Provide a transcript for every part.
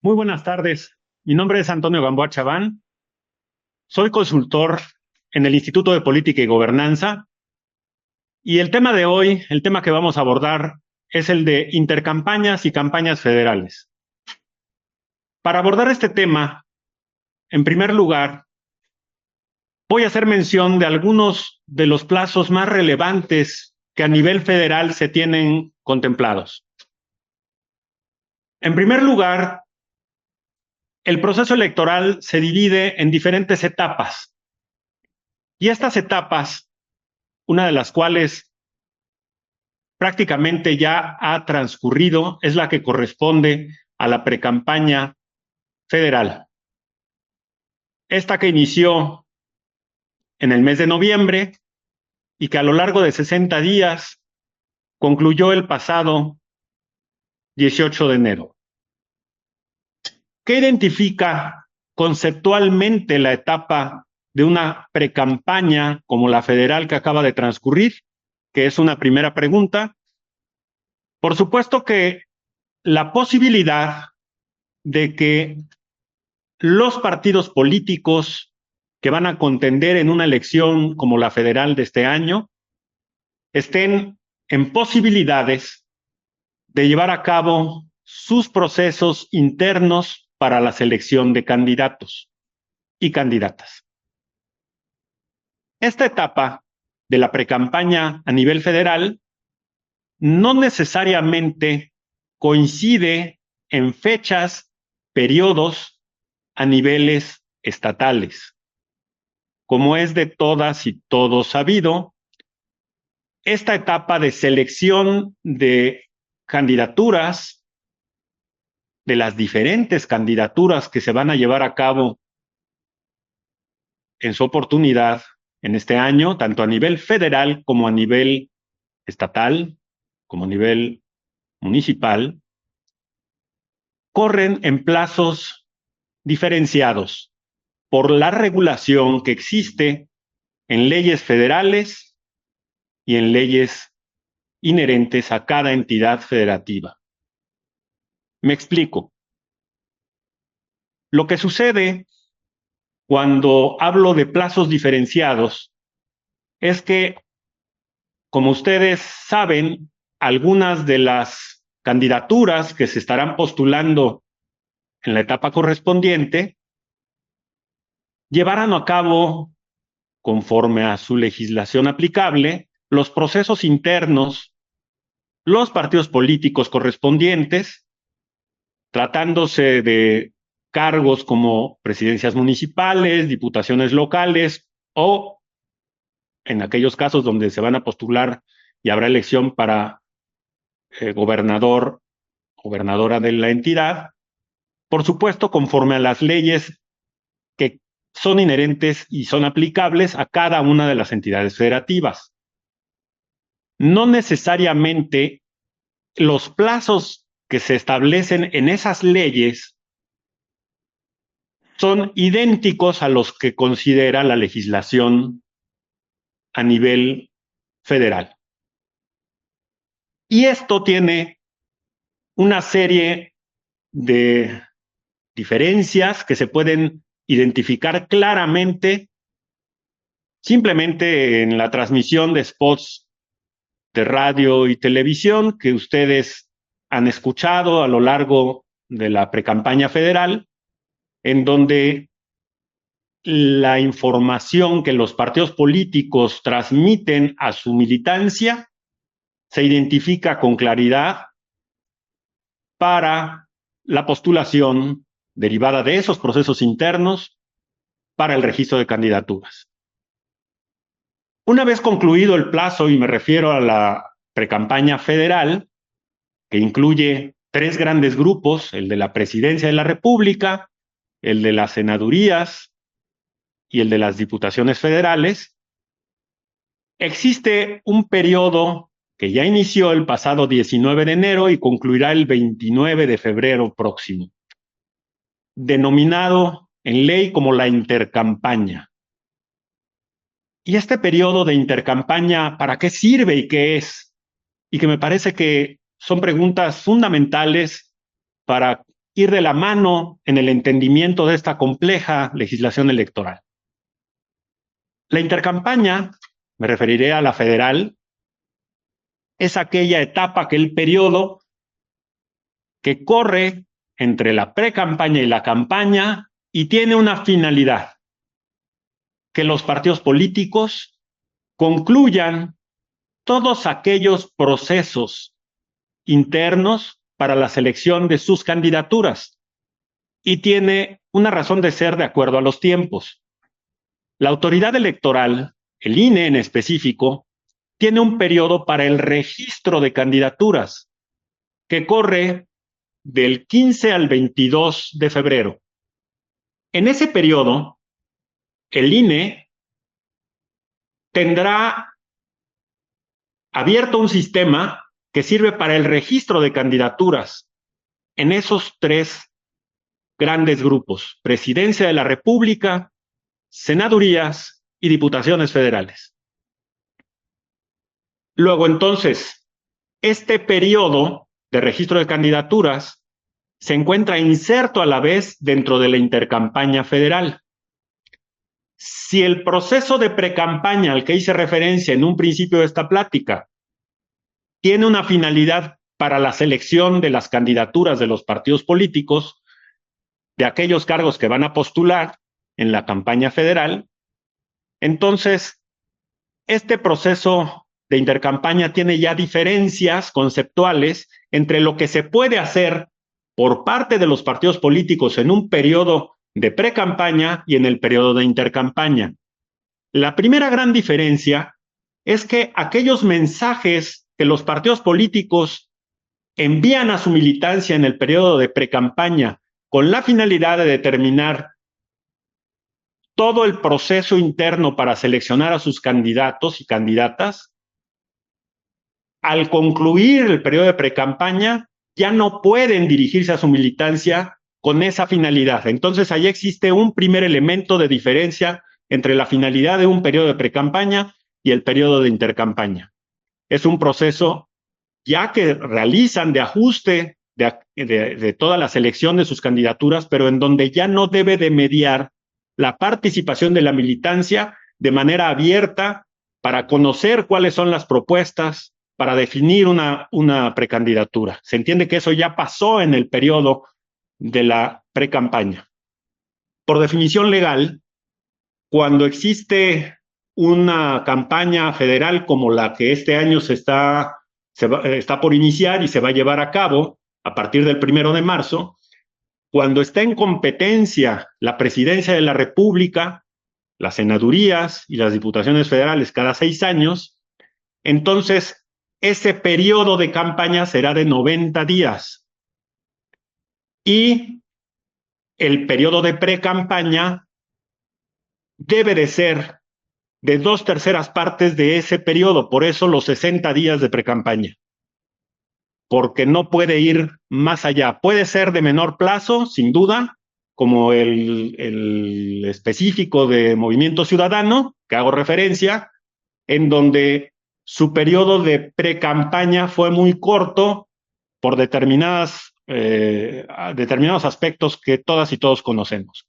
Muy buenas tardes. Mi nombre es Antonio Gamboa Chaván. Soy consultor en el Instituto de Política y Gobernanza. Y el tema de hoy, el tema que vamos a abordar, es el de intercampañas y campañas federales. Para abordar este tema, en primer lugar, voy a hacer mención de algunos de los plazos más relevantes que a nivel federal se tienen contemplados. En primer lugar, el proceso electoral se divide en diferentes etapas. Y estas etapas, una de las cuales prácticamente ya ha transcurrido, es la que corresponde a la precampaña federal. Esta que inició en el mes de noviembre y que a lo largo de 60 días concluyó el pasado 18 de enero. ¿Qué identifica conceptualmente la etapa de una precampaña como la federal que acaba de transcurrir? Que es una primera pregunta. Por supuesto que la posibilidad de que los partidos políticos que van a contender en una elección como la federal de este año estén en posibilidades de llevar a cabo sus procesos internos para la selección de candidatos y candidatas. Esta etapa de la precampaña a nivel federal no necesariamente coincide en fechas, periodos a niveles estatales. Como es de todas y todos sabido, esta etapa de selección de candidaturas, de las diferentes candidaturas que se van a llevar a cabo en su oportunidad en este año, tanto a nivel federal como a nivel estatal, como a nivel municipal, corren en plazos diferenciados por la regulación que existe en leyes federales y en leyes inherentes a cada entidad federativa. Me explico. Lo que sucede cuando hablo de plazos diferenciados es que, como ustedes saben, algunas de las candidaturas que se estarán postulando en la etapa correspondiente llevarán a cabo, conforme a su legislación aplicable, los procesos internos, los partidos políticos correspondientes, tratándose de cargos como presidencias municipales, diputaciones locales o en aquellos casos donde se van a postular y habrá elección para gobernador, gobernadora de la entidad, por supuesto conforme a las leyes que son inherentes y son aplicables a cada una de las entidades federativas. No necesariamente los plazos que se establecen en esas leyes son idénticos a los que considera la legislación a nivel federal. Y esto tiene una serie de diferencias que se pueden identificar claramente simplemente en la transmisión de spots de radio y televisión que ustedes han escuchado a lo largo de la precampaña federal, en donde la información que los partidos políticos transmiten a su militancia se identifica con claridad para la postulación derivada de esos procesos internos para el registro de candidaturas. Una vez concluido el plazo, y me refiero a la precampaña federal, que incluye 3 grandes grupos, el de la Presidencia de la República, el de las senadurías y el de las diputaciones federales, existe un periodo que ya inició el pasado 19 de enero y concluirá el 29 de febrero próximo, denominado en ley como la intercampaña. Y este periodo de intercampaña, ¿para qué sirve y qué es? Y que me parece que son preguntas fundamentales para ir de la mano en el entendimiento de esta compleja legislación electoral. La intercampaña, me referiré a la federal, es aquella etapa, aquel periodo que corre entre la precampaña y la campaña y tiene una finalidad: que los partidos políticos concluyan todos aquellos procesos internos para la selección de sus candidaturas, y tiene una razón de ser de acuerdo a los tiempos. La autoridad electoral, el INE en específico, tiene un periodo para el registro de candidaturas que corre del 15 al 22 de febrero. En ese periodo, el INE tendrá abierto un sistema que sirve para el registro de candidaturas en esos tres grandes grupos: Presidencia de la República, senadurías y diputaciones federales. Luego, entonces, este periodo de registro de candidaturas se encuentra inserto a la vez dentro de la intercampaña federal. Si el proceso de precampaña al que hice referencia en un principio de esta plática tiene una finalidad para la selección de las candidaturas de los partidos políticos, de aquellos cargos que van a postular en la campaña federal, entonces este proceso de intercampaña tiene ya diferencias conceptuales entre lo que se puede hacer por parte de los partidos políticos en un periodo de precampaña y en el periodo de intercampaña. La primera gran diferencia es que aquellos mensajes que los partidos políticos envían a su militancia en el periodo de precampaña con la finalidad de determinar todo el proceso interno para seleccionar a sus candidatos y candidatas, al concluir el periodo de precampaña ya no pueden dirigirse a su militancia con esa finalidad. Entonces ahí existe un primer elemento de diferencia entre la finalidad de un periodo de precampaña y el periodo de intercampaña. Es un proceso ya que realizan de ajuste de toda la selección de sus candidaturas, pero en donde ya no debe de mediar la participación de la militancia de manera abierta para conocer cuáles son las propuestas, para definir una precandidatura. Se entiende que eso ya pasó en el periodo de la precampaña. Por definición legal, cuando existe una campaña federal como la que este año está por iniciar y se va a llevar a cabo a partir del 1 de marzo, cuando está en competencia la presidencia de la República, las senadurías y las diputaciones federales cada 6 años, entonces ese periodo de campaña será de 90 días. Y el periodo de precampaña debe de ser de 2/3 partes de ese periodo, por eso los 60 días de precampaña, porque no puede ir más allá. Puede ser de menor plazo, sin duda, como el específico de Movimiento Ciudadano, que hago referencia, en donde su periodo de precampaña fue muy corto por determinados aspectos que todas y todos conocemos.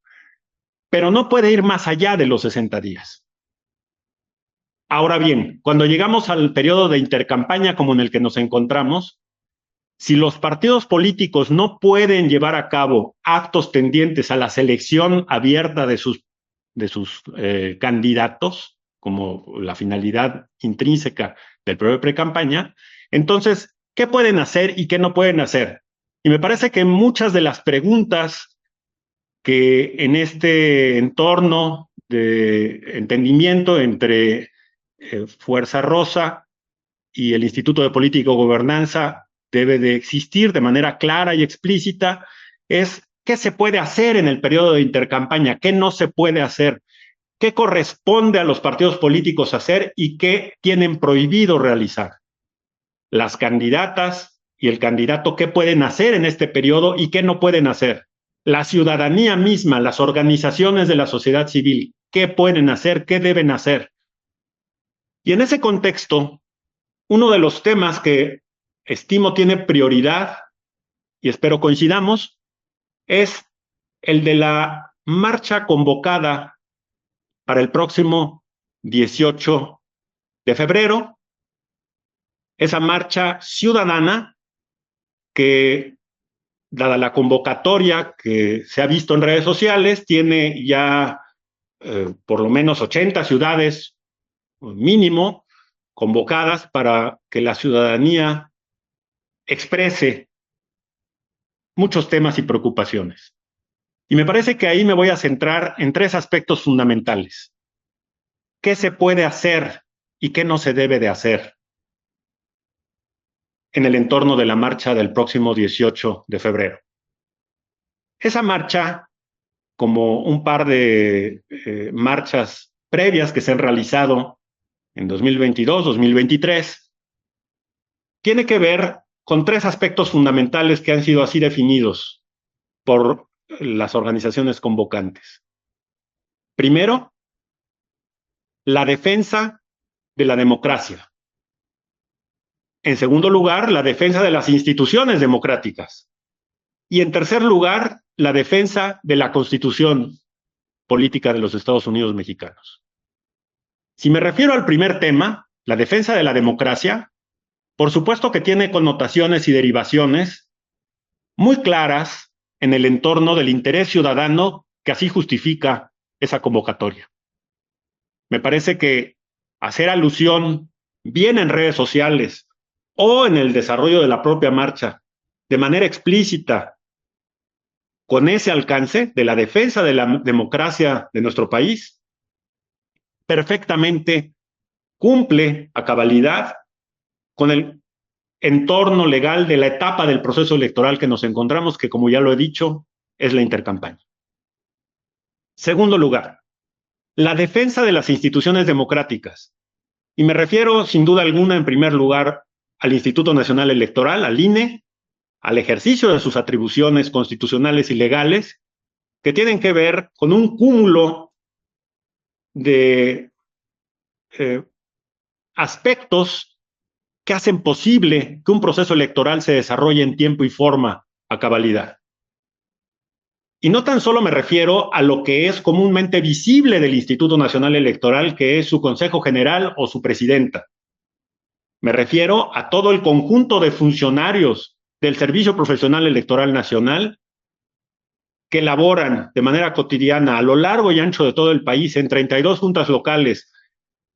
Pero no puede ir más allá de los 60 días. Ahora bien, cuando llegamos al periodo de intercampaña como en el que nos encontramos, si los partidos políticos no pueden llevar a cabo actos tendientes a la selección abierta de sus candidatos, como la finalidad intrínseca del periodo de precampaña, entonces, ¿qué pueden hacer y qué no pueden hacer? Y me parece que muchas de las preguntas que en este entorno de entendimiento entre Fuerza Rosa y el Instituto de Política y Gobernanza debe de existir de manera clara y explícita, es qué se puede hacer en el periodo de intercampaña, qué no se puede hacer, qué corresponde a los partidos políticos hacer y qué tienen prohibido realizar. Las candidatas y el candidato, qué pueden hacer en este periodo y qué no pueden hacer. La ciudadanía misma, las organizaciones de la sociedad civil, qué pueden hacer, qué deben hacer. Y en ese contexto, uno de los temas que estimo tiene prioridad, y espero coincidamos, es el de la marcha convocada para el próximo 18 de febrero, esa marcha ciudadana que, dada la convocatoria que se ha visto en redes sociales, tiene ya por lo menos 80 ciudades mínimo convocadas para que la ciudadanía exprese muchos temas y preocupaciones. Y me parece que ahí me voy a centrar en tres aspectos fundamentales. ¿Qué se puede hacer y qué no se debe de hacer en el entorno de la marcha del próximo 18 de febrero? Esa marcha, como un par de marchas previas que se han realizado en 2022, 2023, tiene que ver con tres aspectos fundamentales que han sido así definidos por las organizaciones convocantes. Primero, la defensa de la democracia. En segundo lugar, la defensa de las instituciones democráticas. Y en tercer lugar, la defensa de la Constitución política de los Estados Unidos mexicanos. Si me refiero al primer tema, la defensa de la democracia, por supuesto que tiene connotaciones y derivaciones muy claras en el entorno del interés ciudadano que así justifica esa convocatoria. Me parece que hacer alusión, bien en redes sociales o en el desarrollo de la propia marcha, de manera explícita, con ese alcance de la defensa de la democracia de nuestro país, perfectamente cumple a cabalidad con el entorno legal de la etapa del proceso electoral que nos encontramos, que como ya lo he dicho, es la intercampaña. Segundo lugar, la defensa de las instituciones democráticas. Y me refiero sin duda alguna, en primer lugar, al Instituto Nacional Electoral, al INE, al ejercicio de sus atribuciones constitucionales y legales, que tienen que ver con un cúmulo de aspectos que hacen posible que un proceso electoral se desarrolle en tiempo y forma a cabalidad. Y no tan solo me refiero a lo que es comúnmente visible del Instituto Nacional Electoral, que es su Consejo General o su presidenta. Me refiero a todo el conjunto de funcionarios del Servicio Profesional Electoral Nacional que elaboran de manera cotidiana a lo largo y ancho de todo el país en 32 juntas locales,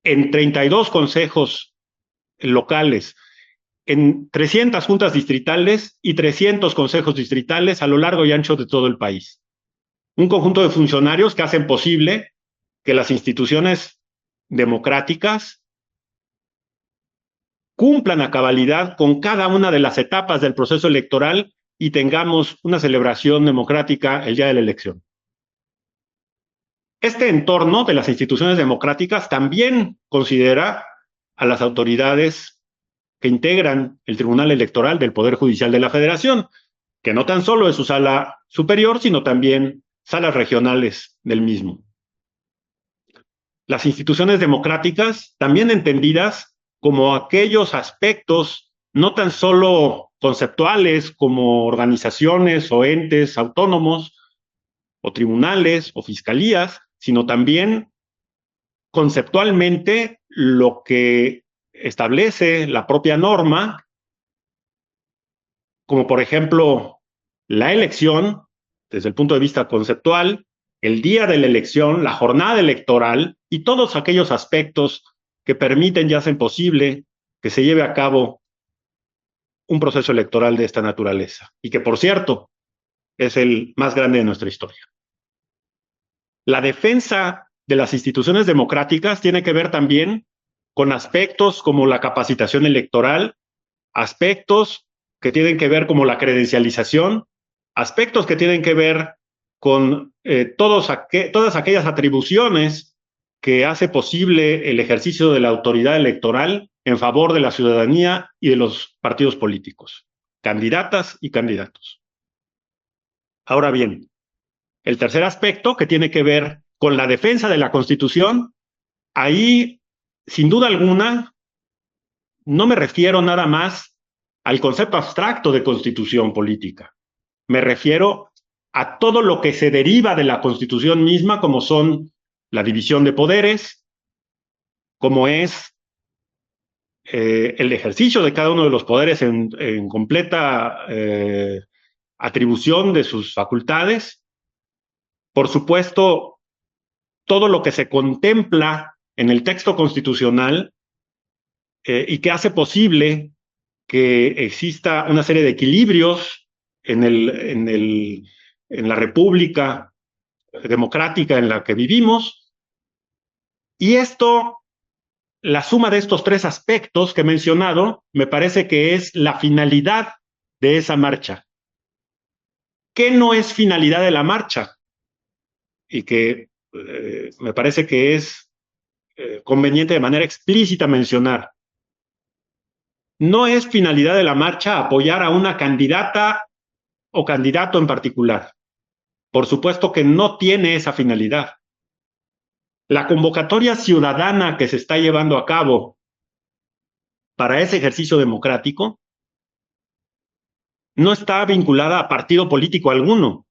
en 32 consejos locales, en 300 juntas distritales y 300 consejos distritales a lo largo y ancho de todo el país. Un conjunto de funcionarios que hacen posible que las instituciones democráticas cumplan a cabalidad con cada una de las etapas del proceso electoral y tengamos una celebración democrática el día de la elección. Este entorno de las instituciones democráticas también considera a las autoridades que integran el Tribunal Electoral del Poder Judicial de la Federación, que no tan solo es su sala superior, sino también salas regionales del mismo. Las instituciones democráticas, también entendidas como aquellos aspectos no tan solo conceptuales como organizaciones o entes autónomos o tribunales o fiscalías, sino también conceptualmente lo que establece la propia norma, como por ejemplo la elección, desde el punto de vista conceptual, el día de la elección, la jornada electoral y todos aquellos aspectos que permiten y hacen posible que se lleve a cabo un proceso electoral de esta naturaleza, y que por cierto es el más grande de nuestra historia. La defensa de las instituciones democráticas tiene que ver también con aspectos como la capacitación electoral, aspectos que tienen que ver como la credencialización, aspectos que tienen que ver con todas aquellas atribuciones que hace posible el ejercicio de la autoridad electoral en favor de la ciudadanía y de los partidos políticos, candidatas y candidatos. Ahora bien, el tercer aspecto, que tiene que ver con la defensa de la Constitución, ahí, sin duda alguna, no me refiero nada más al concepto abstracto de constitución política. Me refiero a todo lo que se deriva de la Constitución misma, como son la división de poderes, como es el ejercicio de cada uno de los poderes en completa atribución de sus facultades. Por supuesto, todo lo que se contempla en el texto constitucional y que hace posible que exista una serie de equilibrios en la república democrática en la que vivimos. Y esto, la suma de estos tres aspectos que he mencionado, me parece que es la finalidad de esa marcha. ¿Qué no es finalidad de la marcha? Y que me parece que es conveniente de manera explícita mencionar. No es finalidad de la marcha apoyar a una candidata o candidato en particular. Por supuesto que no tiene esa finalidad. La convocatoria ciudadana que se está llevando a cabo para ese ejercicio democrático no está vinculada a partido político alguno,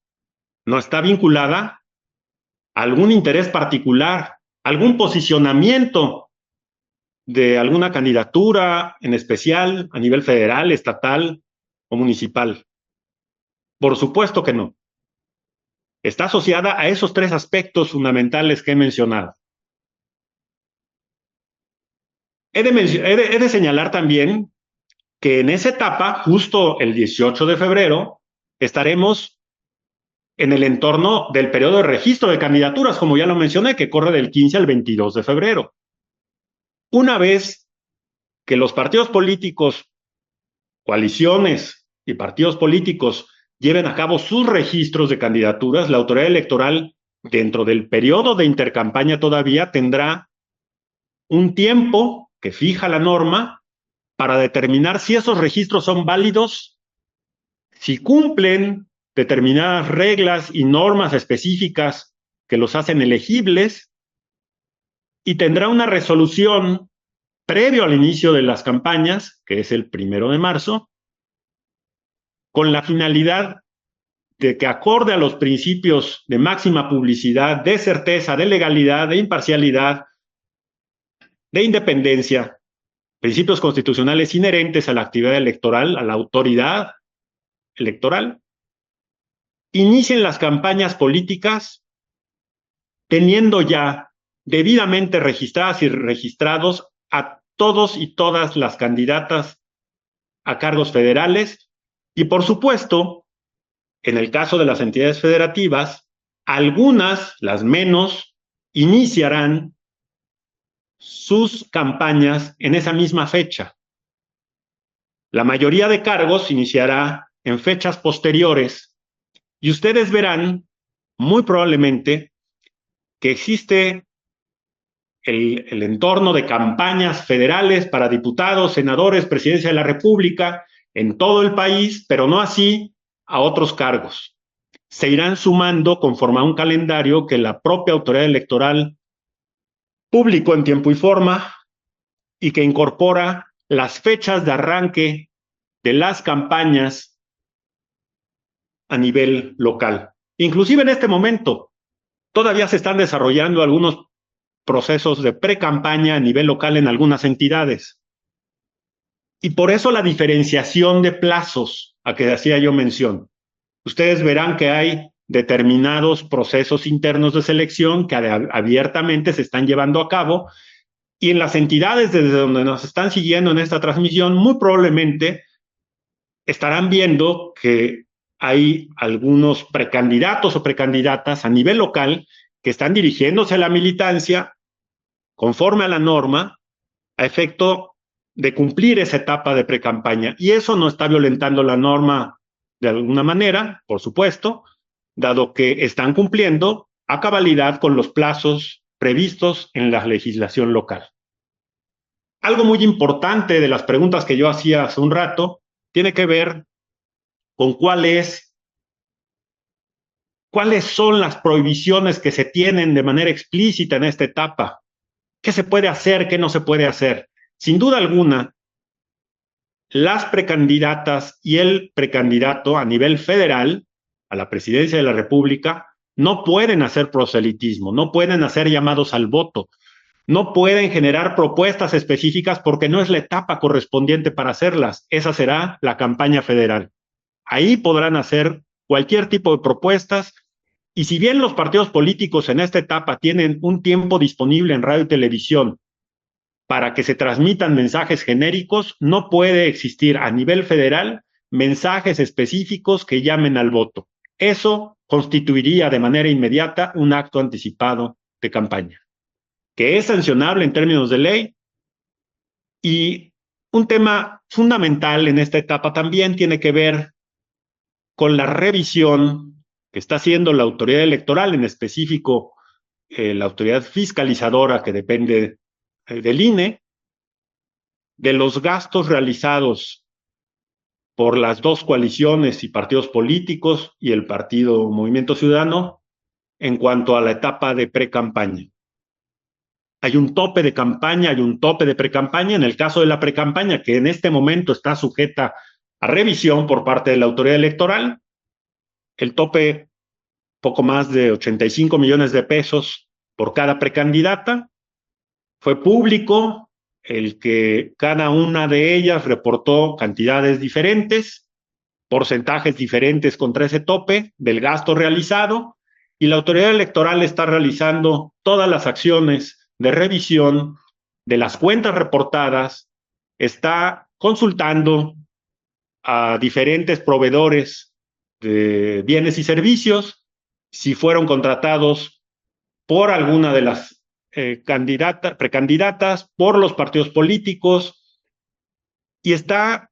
no está vinculada a algún interés particular, algún posicionamiento de alguna candidatura en especial a nivel federal, estatal o municipal. Por supuesto que no. Está asociada a esos tres aspectos fundamentales que he mencionado. He de señalar también que en esa etapa, justo el 18 de febrero, estaremos en el entorno del periodo de registro de candidaturas, como ya lo mencioné, que corre del 15 al 22 de febrero. Una vez que los partidos políticos, coaliciones y partidos políticos lleven a cabo sus registros de candidaturas, la autoridad electoral, dentro del periodo de intercampaña todavía, tendrá un tiempo que fija la norma para determinar si esos registros son válidos, si cumplen determinadas reglas y normas específicas que los hacen elegibles, y tendrá una resolución previo al inicio de las campañas, que es el 1 de marzo, con la finalidad de que, acorde a los principios de máxima publicidad, de certeza, de legalidad, de imparcialidad, de independencia, principios constitucionales inherentes a la actividad electoral, a la autoridad electoral, inicien las campañas políticas teniendo ya debidamente registradas y registrados a todos y todas las candidatas a cargos federales y, por supuesto, en el caso de las entidades federativas, algunas, las menos, iniciarán sus campañas en esa misma fecha. La mayoría de cargos iniciará en fechas posteriores y ustedes verán, muy probablemente, que existe el entorno de campañas federales para diputados, senadores, presidencia de la República en todo el país, pero no así a otros cargos. Se irán sumando conforme a un calendario que la propia autoridad electoral publicó en tiempo y forma y que incorpora las fechas de arranque de las campañas a nivel local. Inclusive en este momento todavía se están desarrollando algunos procesos de pre-campaña a nivel local en algunas entidades. Y por eso la diferenciación de plazos a que hacía yo mención. Ustedes verán que hay determinados procesos internos de selección que abiertamente se están llevando a cabo, y en las entidades desde donde nos están siguiendo en esta transmisión muy probablemente estarán viendo que hay algunos precandidatos o precandidatas a nivel local que están dirigiéndose a la militancia conforme a la norma a efecto de cumplir esa etapa de precampaña. Y eso no está violentando la norma de alguna manera, por supuesto, dado que están cumpliendo a cabalidad con los plazos previstos en la legislación local. Algo muy importante de las preguntas que yo hacía hace un rato tiene que ver con cuáles son las prohibiciones que se tienen de manera explícita en esta etapa. ¿Qué se puede hacer? ¿Qué no se puede hacer? Sin duda alguna, las precandidatas y el precandidato a nivel federal, a la presidencia de la República, no pueden hacer proselitismo, no pueden hacer llamados al voto, no pueden generar propuestas específicas porque no es la etapa correspondiente para hacerlas. Esa será la campaña federal. Ahí podrán hacer cualquier tipo de propuestas, y si bien los partidos políticos en esta etapa tienen un tiempo disponible en radio y televisión para que se transmitan mensajes genéricos, no puede existir a nivel federal mensajes específicos que llamen al voto. Eso constituiría de manera inmediata un acto anticipado de campaña, que es sancionable en términos de ley. Y un tema fundamental en esta etapa también tiene que ver con la revisión que está haciendo la autoridad electoral, en específico la autoridad fiscalizadora que depende del INE, de los gastos realizados por las dos coaliciones y partidos políticos y el partido Movimiento Ciudadano en cuanto a la etapa de pre-campaña. Hay un tope de campaña, hay un tope de pre-campaña. En el caso de la pre-campaña, que en este momento está sujeta a revisión por parte de la autoridad electoral, el tope, poco más de 85 millones de pesos por cada precandidata. Fue público el que cada una de ellas reportó cantidades diferentes, porcentajes diferentes contra ese tope del gasto realizado, y la autoridad electoral está realizando todas las acciones de revisión de las cuentas reportadas, está consultando a diferentes proveedores de bienes y servicios, si fueron contratados por alguna de las precandidatas, por los partidos políticos, y está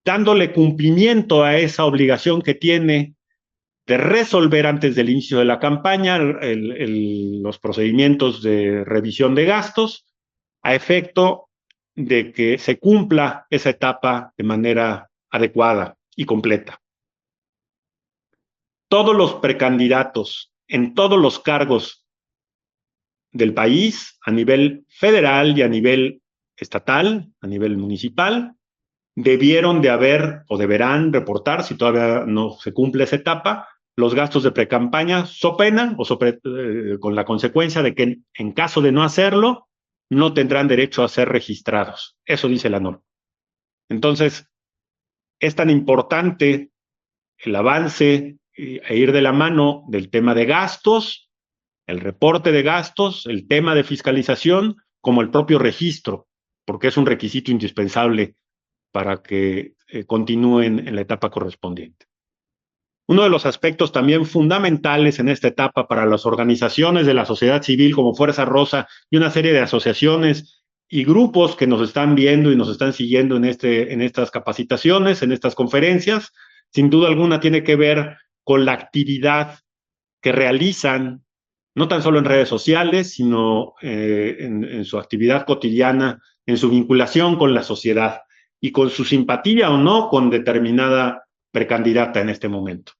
dándole cumplimiento a esa obligación que tiene de resolver antes del inicio de la campaña los procedimientos de revisión de gastos, a efecto de que se cumpla esa etapa de manera adecuada y completa. Todos los precandidatos en todos los cargos del país, a nivel federal y a nivel estatal, a nivel municipal, debieron de haber o deberán reportar, si todavía no se cumple esa etapa, los gastos de precampaña, so pena o con la consecuencia de que en caso de no hacerlo, no tendrán derecho a ser registrados. Eso dice la norma. Entonces, es tan importante el avance e ir de la mano del tema de gastos, el reporte de gastos, el tema de fiscalización, como el propio registro, porque es un requisito indispensable para que continúen en la etapa correspondiente. Uno de los aspectos también fundamentales en esta etapa para las organizaciones de la sociedad civil como Fuerza Rosa y una serie de asociaciones y grupos que nos están viendo y nos están siguiendo en estas capacitaciones, en estas conferencias, sin duda alguna tiene que ver con la actividad que realizan, no tan solo en redes sociales, sino en su actividad cotidiana, en su vinculación con la sociedad y con su simpatía o no con determinada precandidata en este momento.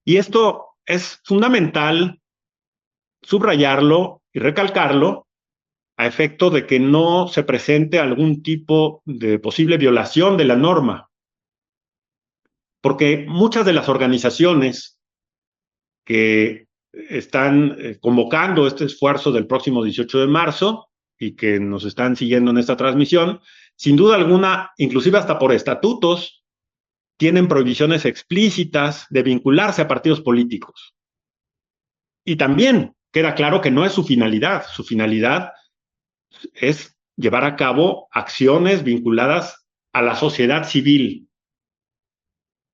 Y esto es fundamental subrayarlo y recalcarlo a efecto de que no se presente algún tipo de posible violación de la norma, porque muchas de las organizaciones que están convocando este esfuerzo del próximo 18 de marzo y que nos están siguiendo en esta transmisión, sin duda alguna, inclusive hasta por estatutos, tienen prohibiciones explícitas de vincularse a partidos políticos. Y también queda claro que no es su finalidad. Su finalidad es llevar a cabo acciones vinculadas a la sociedad civil.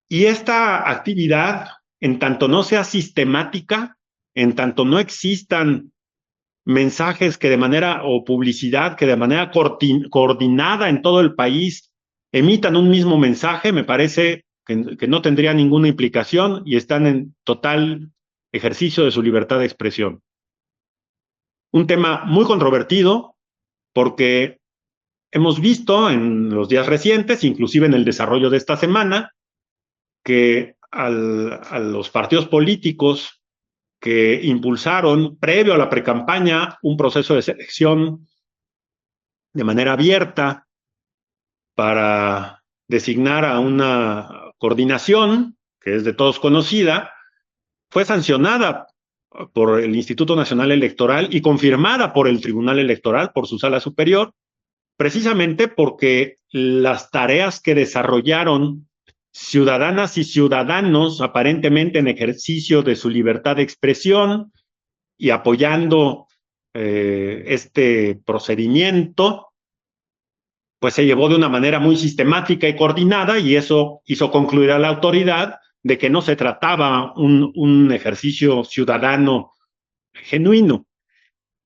Y esta actividad, en tanto no sea sistemática, en tanto no existan mensajes que de manera, o publicidad que de manera coordinada en todo el país emitan un mismo mensaje, me parece que no tendría ninguna implicación y están en total ejercicio de su libertad de expresión. Un tema muy controvertido porque hemos visto en los días recientes, inclusive en el desarrollo de esta semana, que a los partidos políticos que impulsaron, previo a la precampaña, un proceso de selección de manera abierta para designar a una coordinación que es de todos conocida, fue sancionada por el Instituto Nacional Electoral y confirmada por el Tribunal Electoral, por su sala superior, precisamente porque las tareas que desarrollaron ciudadanas y ciudadanos, aparentemente en ejercicio de su libertad de expresión y apoyando este procedimiento, pues se llevó de una manera muy sistemática y coordinada, y eso hizo concluir a la autoridad de que no se trataba un ejercicio ciudadano genuino,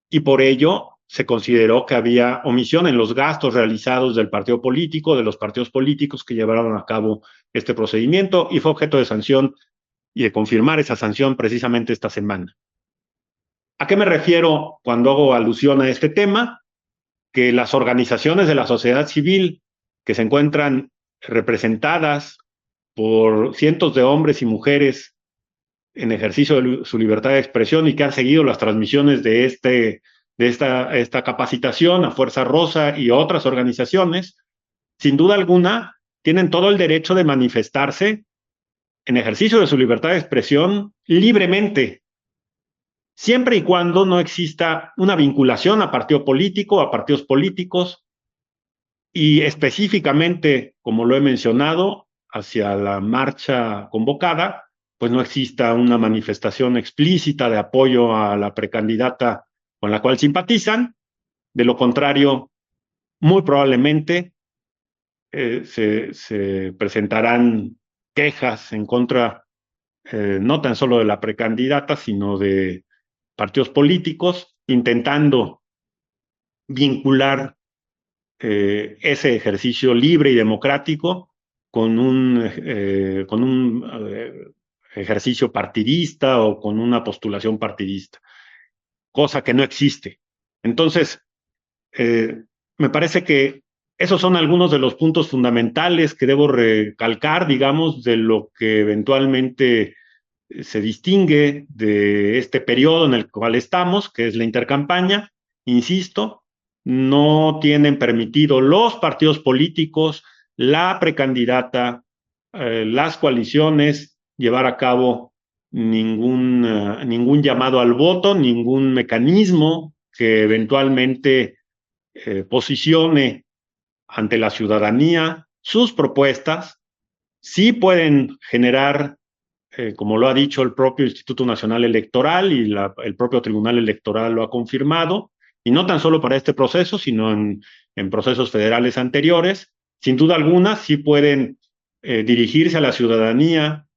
y por ello se consideró que había omisión en los gastos realizados del partido político, de los partidos políticos que llevaron a cabo este procedimiento, y fue objeto de sanción y de confirmar esa sanción precisamente esta semana. ¿A qué me refiero cuando hago alusión a este tema? Que las organizaciones de la sociedad civil que se encuentran representadas por cientos de hombres y mujeres en ejercicio de su libertad de expresión y que han seguido las transmisiones de esta capacitación a Fuerza Rosa y otras organizaciones, sin duda alguna, tienen todo el derecho de manifestarse en ejercicio de su libertad de expresión libremente, siempre y cuando no exista una vinculación a partido político, a partidos políticos, y específicamente, como lo he mencionado, hacia la marcha convocada, pues no exista una manifestación explícita de apoyo a la precandidata con la cual simpatizan. De lo contrario, muy probablemente se presentarán quejas en contra no tan solo de la precandidata, sino de partidos políticos, intentando vincular ese ejercicio libre y democrático con un ejercicio partidista o con una postulación partidista, cosa que no existe. Entonces, me parece que esos son algunos de los puntos fundamentales que debo recalcar, digamos, de lo que eventualmente se distingue de este periodo en el cual estamos, que es la intercampaña. Insisto, no tienen permitido los partidos políticos, la precandidata, las coaliciones, llevar a cabo ningún llamado al voto, ningún mecanismo que eventualmente posicione ante la ciudadanía sus propuestas. Sí pueden generar, como lo ha dicho el propio Instituto Nacional Electoral y el propio Tribunal Electoral lo ha confirmado, y no tan solo para este proceso, sino en procesos federales anteriores, sin duda alguna sí pueden dirigirse a la ciudadanía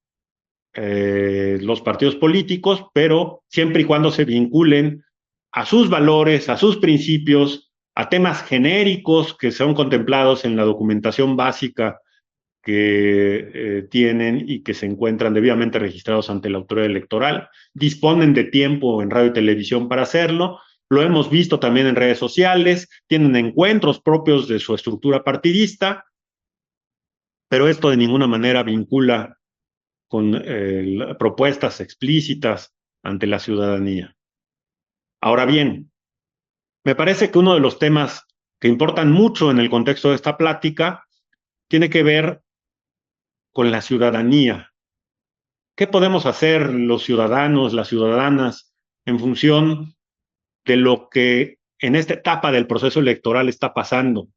los partidos políticos, pero siempre y cuando se vinculen a sus valores, a sus principios, a temas genéricos que son contemplados en la documentación básica que tienen y que se encuentran debidamente registrados ante la autoridad electoral. Disponen de tiempo en radio y televisión para hacerlo. Lo hemos visto también en redes sociales. Tienen encuentros propios de su estructura partidista, pero esto de ninguna manera vincula con propuestas explícitas ante la ciudadanía. Ahora bien, me parece que uno de los temas que importan mucho en el contexto de esta plática tiene que ver con la ciudadanía. ¿Qué podemos hacer los ciudadanos, las ciudadanas, en función de lo que en esta etapa del proceso electoral está pasando?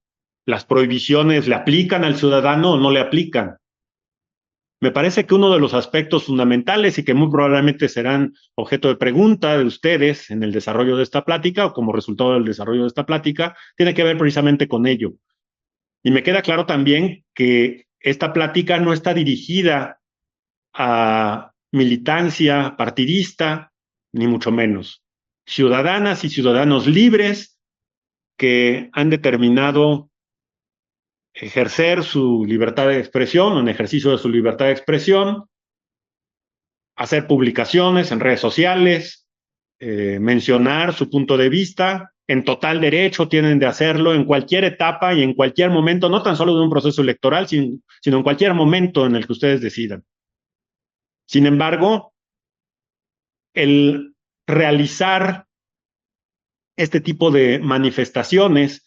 ¿Las prohibiciones le aplican al ciudadano o no le aplican? Me parece que uno de los aspectos fundamentales y que muy probablemente serán objeto de pregunta de ustedes en el desarrollo de esta plática o como resultado del desarrollo de esta plática, tiene que ver precisamente con ello. Y me queda claro también que esta plática no está dirigida a militancia partidista, ni mucho menos. Ciudadanas y ciudadanos libres que han determinado ejercer su libertad de expresión, en ejercicio de su libertad de expresión, hacer publicaciones en redes sociales, mencionar su punto de vista, en total derecho tienen de hacerlo en cualquier etapa y en cualquier momento, no tan solo de un proceso electoral, sino en cualquier momento en el que ustedes decidan. Sin embargo, el realizar este tipo de manifestaciones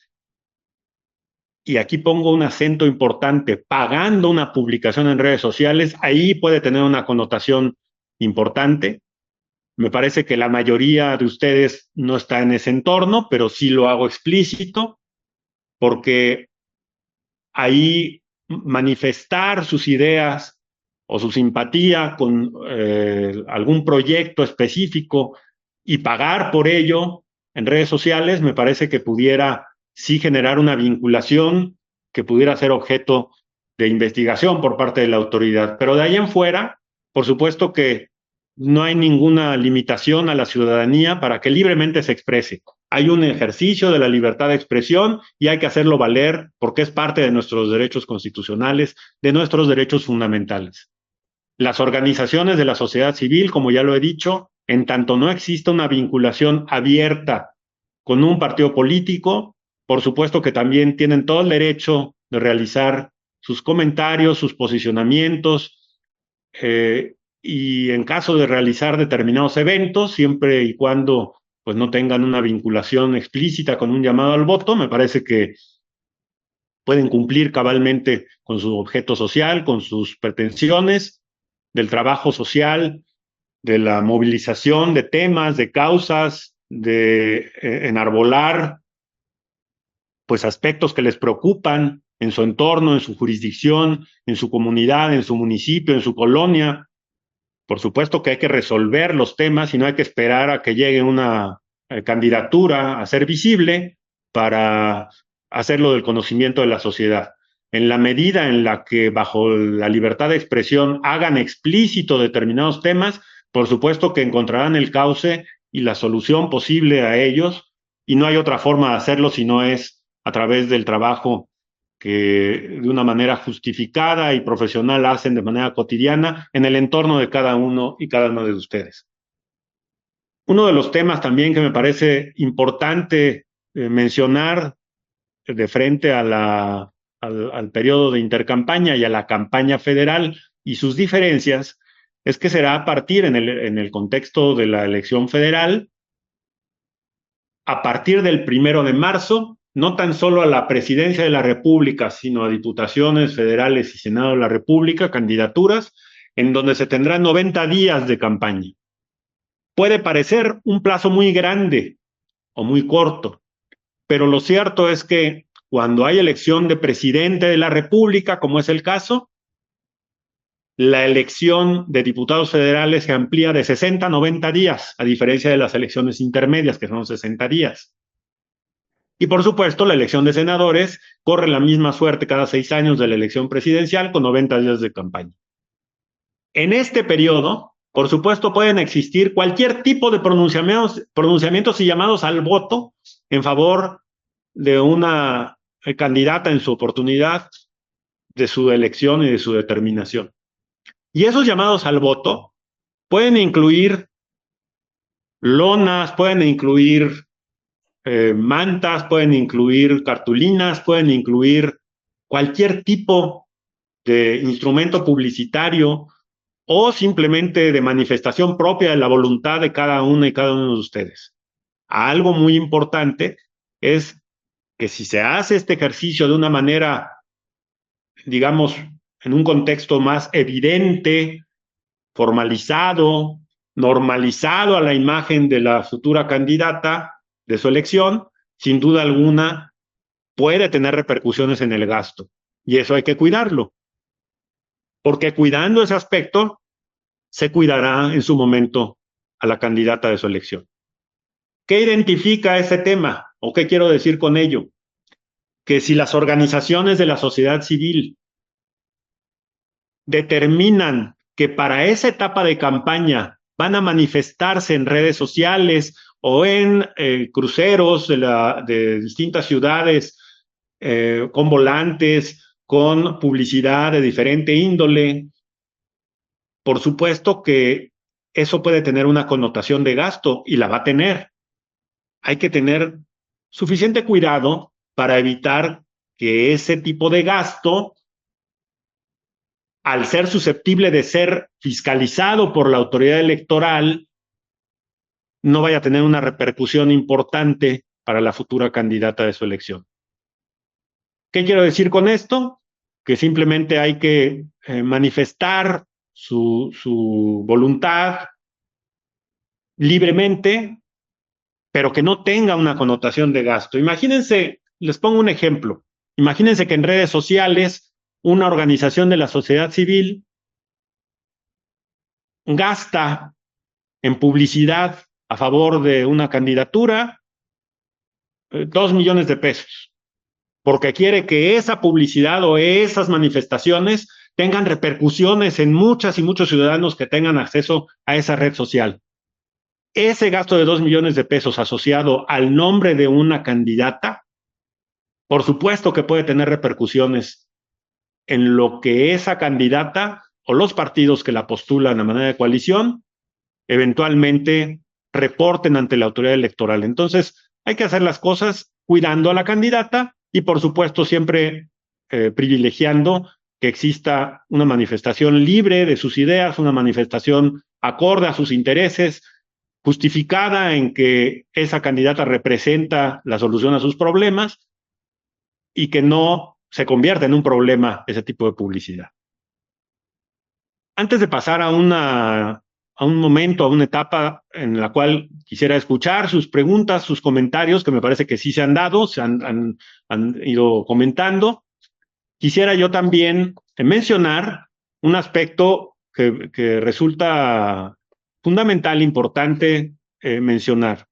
y aquí pongo un acento importante, pagando una publicación en redes sociales, ahí puede tener una connotación importante. Me parece que la mayoría de ustedes no está en ese entorno, pero sí lo hago explícito, porque ahí manifestar sus ideas o su simpatía con algún proyecto específico y pagar por ello en redes sociales, me parece que pudiera sí generar una vinculación que pudiera ser objeto de investigación por parte de la autoridad. Pero de ahí en fuera, por supuesto que no hay ninguna limitación a la ciudadanía para que libremente se exprese. Hay un ejercicio de la libertad de expresión y hay que hacerlo valer porque es parte de nuestros derechos constitucionales, de nuestros derechos fundamentales. Las organizaciones de la sociedad civil, como ya lo he dicho, en tanto no exista una vinculación abierta con un partido político, por supuesto que también tienen todo el derecho de realizar sus comentarios, sus posicionamientos, y en caso de realizar determinados eventos, siempre y cuando pues no tengan una vinculación explícita con un llamado al voto, me parece que pueden cumplir cabalmente con su objeto social, con sus pretensiones del trabajo social, de la movilización de temas, de causas, de enarbolar pues aspectos que les preocupan en su entorno, en su jurisdicción, en su comunidad, en su municipio, en su colonia. Por supuesto que hay que resolver los temas y no hay que esperar a que llegue una candidatura a ser visible para hacerlo del conocimiento de la sociedad. En la medida en la que bajo la libertad de expresión hagan explícito determinados temas, por supuesto que encontrarán el cauce y la solución posible a ellos, y no hay otra forma de hacerlo si no es a través del trabajo que de una manera justificada y profesional hacen de manera cotidiana en el entorno de cada uno y cada uno de ustedes. Uno de los temas también que me parece importante mencionar de frente a al periodo de intercampaña y a la campaña federal y sus diferencias es que será a partir en el contexto de la elección federal, a partir del 1 de marzo, no tan solo a la presidencia de la República, sino a diputaciones federales y Senado de la República, candidaturas, en donde se tendrán 90 días de campaña. Puede parecer un plazo muy grande o muy corto, pero lo cierto es que cuando hay elección de presidente de la República, como es el caso, la elección de diputados federales se amplía de 60 a 90 días, a diferencia de las elecciones intermedias, que son 60 días. Y por supuesto, la elección de senadores corre la misma suerte cada 6 años de la elección presidencial con 90 días de campaña. En este periodo, por supuesto, pueden existir cualquier tipo de pronunciamientos y llamados al voto en favor de una candidata en su oportunidad, de su elección y de su determinación. Y esos llamados al voto pueden incluir lonas, pueden incluir mantas, pueden incluir cartulinas, pueden incluir cualquier tipo de instrumento publicitario o simplemente de manifestación propia de la voluntad de cada uno y cada uno de ustedes. Algo muy importante es que si se hace este ejercicio de una manera, digamos, en un contexto más evidente, formalizado, normalizado a la imagen de la futura candidata de su elección, sin duda alguna puede tener repercusiones en el gasto. Y eso hay que cuidarlo. Porque cuidando ese aspecto, se cuidará en su momento a la candidata de su elección. ¿Qué identifica ese tema? ¿O qué quiero decir con ello? Que si las organizaciones de la sociedad civil determinan que para esa etapa de campaña van a manifestarse en redes sociales o en cruceros de distintas ciudades con volantes, con publicidad de diferente índole, por supuesto que eso puede tener una connotación de gasto y la va a tener. Hay que tener suficiente cuidado para evitar que ese tipo de gasto, al ser susceptible de ser fiscalizado por la autoridad electoral, no vaya a tener una repercusión importante para la futura candidata de su elección. ¿Qué quiero decir con esto? Que simplemente hay que manifestar su voluntad libremente, pero que no tenga una connotación de gasto. Imagínense, les pongo un ejemplo. Imagínense que en redes sociales una organización de la sociedad civil gasta en publicidad a favor de una candidatura 2 millones de pesos, porque quiere que esa publicidad o esas manifestaciones tengan repercusiones en muchas y muchos ciudadanos que tengan acceso a esa red social. Ese gasto de 2 millones de pesos asociado al nombre de una candidata, por supuesto que puede tener repercusiones en lo que esa candidata o los partidos que la postulan a manera de coalición eventualmente reporten ante la autoridad electoral. Entonces, hay que hacer las cosas cuidando a la candidata y, por supuesto, siempre privilegiando que exista una manifestación libre de sus ideas, una manifestación acorde a sus intereses, justificada en que esa candidata representa la solución a sus problemas y que no se convierta en un problema ese tipo de publicidad. Antes de pasar a un momento, a una etapa en la cual quisiera escuchar sus preguntas, sus comentarios, que me parece que sí se han dado, han ido comentando. Quisiera yo también mencionar un aspecto que resulta fundamental, importante mencionar.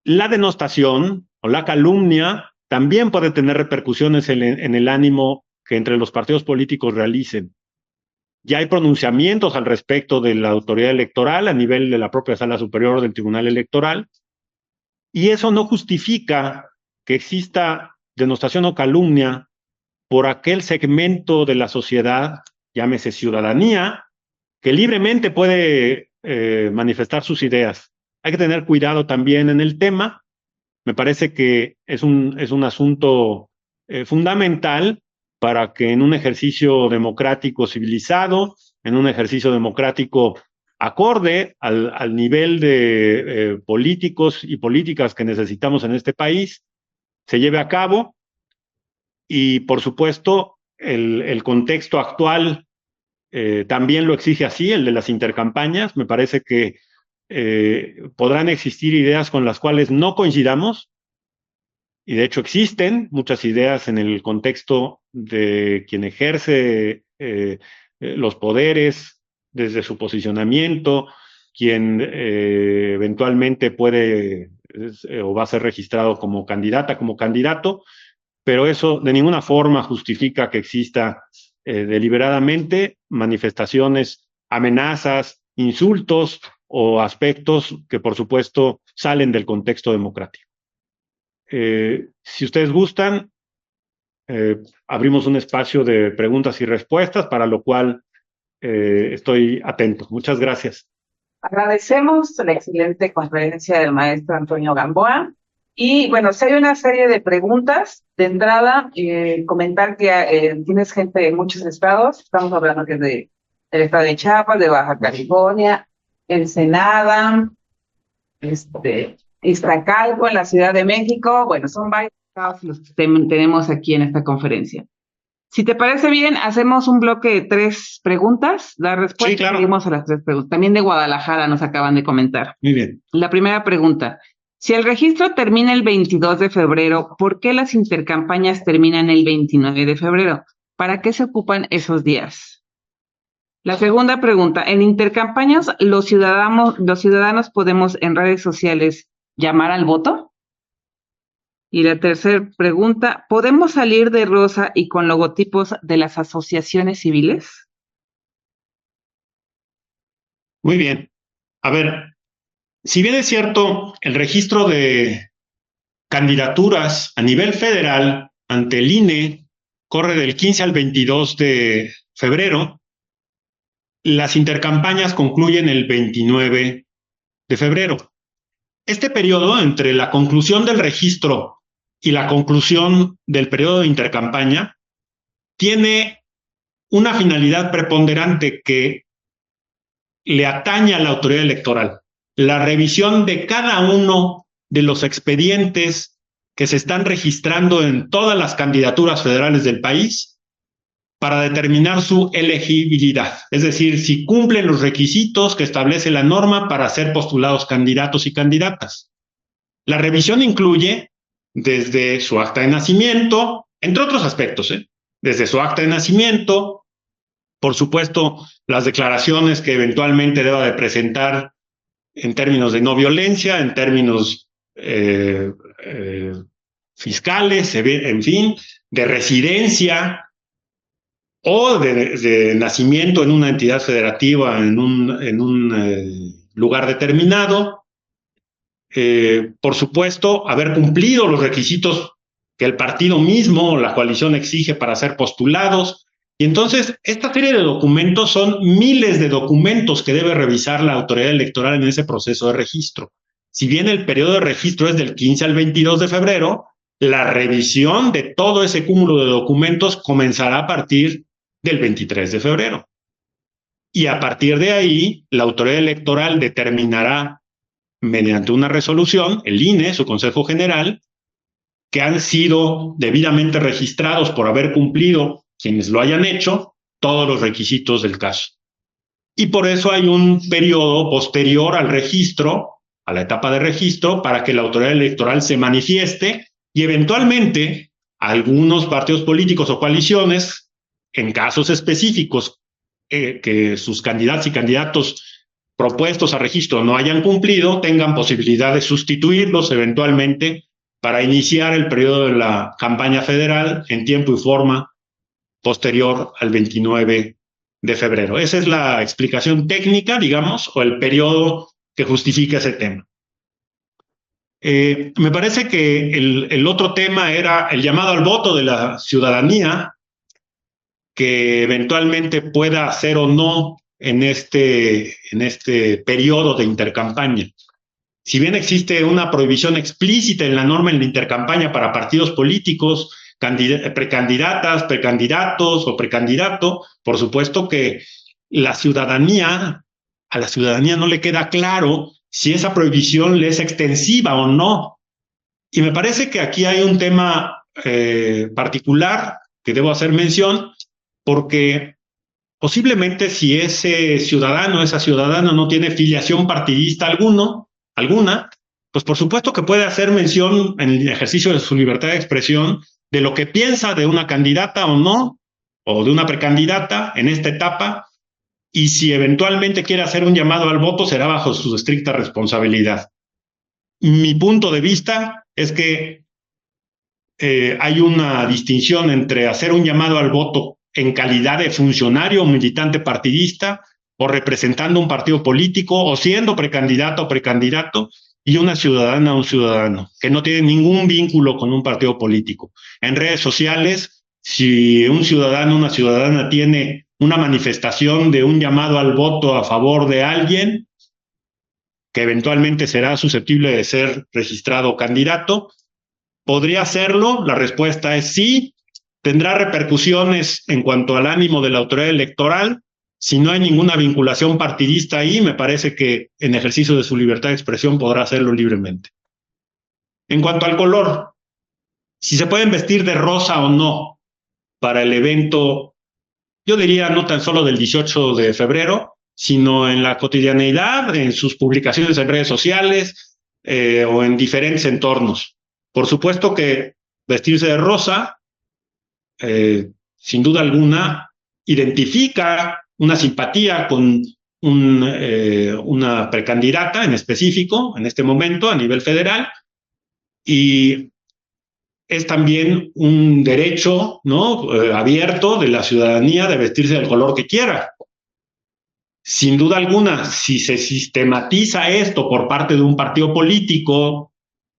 La denostación o la calumnia también puede tener repercusiones en el ánimo que entre los partidos políticos realicen. Ya hay pronunciamientos al respecto de la autoridad electoral a nivel de la propia Sala Superior del Tribunal Electoral, y eso no justifica que exista denostación o calumnia por aquel segmento de la sociedad, llámese ciudadanía, que libremente puede manifestar sus ideas. Hay que tener cuidado también en el tema. Me parece que es un asunto fundamental para que en un ejercicio democrático civilizado, en un ejercicio democrático acorde al nivel de políticos y políticas que necesitamos en este país, se lleve a cabo. Y, por supuesto, el contexto actual también lo exige así, el de las intercampañas. Me parece que podrán existir ideas con las cuales no coincidamos, y de hecho existen muchas ideas en el contexto de quien ejerce los poderes desde su posicionamiento, quien eventualmente puede o va a ser registrado como candidata, como candidato, pero eso de ninguna forma justifica que exista deliberadamente manifestaciones, amenazas, insultos o aspectos que por supuesto salen del contexto democrático. Si ustedes gustan, abrimos un espacio de preguntas y respuestas, para lo cual estoy atento. Muchas gracias. Agradecemos la excelente conferencia del maestro Antonio Gamboa. Y bueno, si hay una serie de preguntas, de entrada, comentar que tienes gente de muchos estados. Estamos hablando que es del estado de Chiapas, de Baja California, Ensenada, Iztacalco, en la Ciudad de México. Bueno, son varios estados los que tenemos aquí en esta conferencia. Si te parece bien, hacemos un bloque de 3 preguntas, la respuesta, sí, claro. Seguimos a las 3 preguntas. También de Guadalajara nos acaban de comentar. Muy bien. La primera pregunta: si el registro termina el 22 de febrero, ¿por qué las intercampañas terminan el 29 de febrero? ¿Para qué se ocupan esos días? La segunda pregunta: en intercampañas, ¿los ciudadanos podemos en redes sociales llamar al voto? Y la tercera pregunta: ¿podemos salir de rosa y con logotipos de las asociaciones civiles? Muy bien. A ver, si bien es cierto, el registro de candidaturas a nivel federal ante el INE corre del 15 al 22 de febrero, las intercampañas concluyen el 29 de febrero. Este periodo entre la conclusión del registro y la conclusión del periodo de intercampaña tiene una finalidad preponderante que le atañe a la autoridad electoral: la revisión de cada uno de los expedientes que se están registrando en todas las candidaturas federales del país para determinar su elegibilidad, es decir, si cumplen los requisitos que establece la norma para ser postulados candidatos y candidatas. La revisión incluye desde su acta de nacimiento, entre otros aspectos, desde su acta de nacimiento, por supuesto, las declaraciones que eventualmente deba de presentar en términos de no violencia, en términos fiscales, en fin, de residencia o de nacimiento en una entidad federativa, en un lugar determinado. Por supuesto, haber cumplido los requisitos que el partido mismo o la coalición exige para ser postulados. Y entonces, esta serie de documentos son miles de documentos que debe revisar la autoridad electoral en ese proceso de registro. Si bien el periodo de registro es del 15 al 22 de febrero, la revisión de todo ese cúmulo de documentos comenzará a partir del 23 de febrero. Y a partir de ahí, la autoridad electoral determinará mediante una resolución, el INE, su Consejo General, que han sido debidamente registrados por haber cumplido, quienes lo hayan hecho, todos los requisitos del caso. Y por eso hay un periodo posterior al registro, a la etapa de registro, para que la autoridad electoral se manifieste y eventualmente algunos partidos políticos o coaliciones, en casos específicos, que sus candidatos y candidatos propuestos a registro no hayan cumplido, tengan posibilidad de sustituirlos eventualmente para iniciar el periodo de la campaña federal en tiempo y forma posterior al 29 de febrero. Esa es la explicación técnica, digamos, o el periodo que justifica ese tema. Me parece que el otro tema era el llamado al voto de la ciudadanía, que eventualmente pueda hacer o no en este periodo de intercampaña. Si bien existe una prohibición explícita en la norma en la intercampaña para partidos políticos, precandidatas, precandidatos o precandidato, por supuesto que a la ciudadanía no le queda claro si esa prohibición le es extensiva o no. Y me parece que aquí hay un tema particular que debo hacer mención, porque posiblemente si ese ciudadano, esa ciudadana no tiene filiación partidista alguna, pues por supuesto que puede hacer mención en el ejercicio de su libertad de expresión de lo que piensa de una candidata o no, o de una precandidata en esta etapa, y si eventualmente quiere hacer un llamado al voto será bajo su estricta responsabilidad. Mi punto de vista es que hay una distinción entre hacer un llamado al voto en calidad de funcionario o militante partidista, o representando un partido político, o siendo precandidato o precandidato, y una ciudadana o un ciudadano, que no tiene ningún vínculo con un partido político. En redes sociales, si un ciudadano o una ciudadana tiene una manifestación de un llamado al voto a favor de alguien, que eventualmente será susceptible de ser registrado candidato, ¿podría hacerlo? La respuesta es sí. ¿Tendrá repercusiones en cuanto al ánimo de la autoridad electoral? Si no hay ninguna vinculación partidista ahí, me parece que en ejercicio de su libertad de expresión podrá hacerlo libremente. En cuanto al color, si se pueden vestir de rosa o no para el evento, yo diría no tan solo del 18 de febrero, sino en la cotidianeidad, en sus publicaciones en redes sociales o en diferentes entornos. Por supuesto que vestirse de rosa, sin duda alguna, identifica una simpatía con una precandidata en específico, en este momento, a nivel federal, y es también un derecho, ¿no?, abierto de la ciudadanía de vestirse del color que quiera. Sin duda alguna, si se sistematiza esto por parte de un partido político,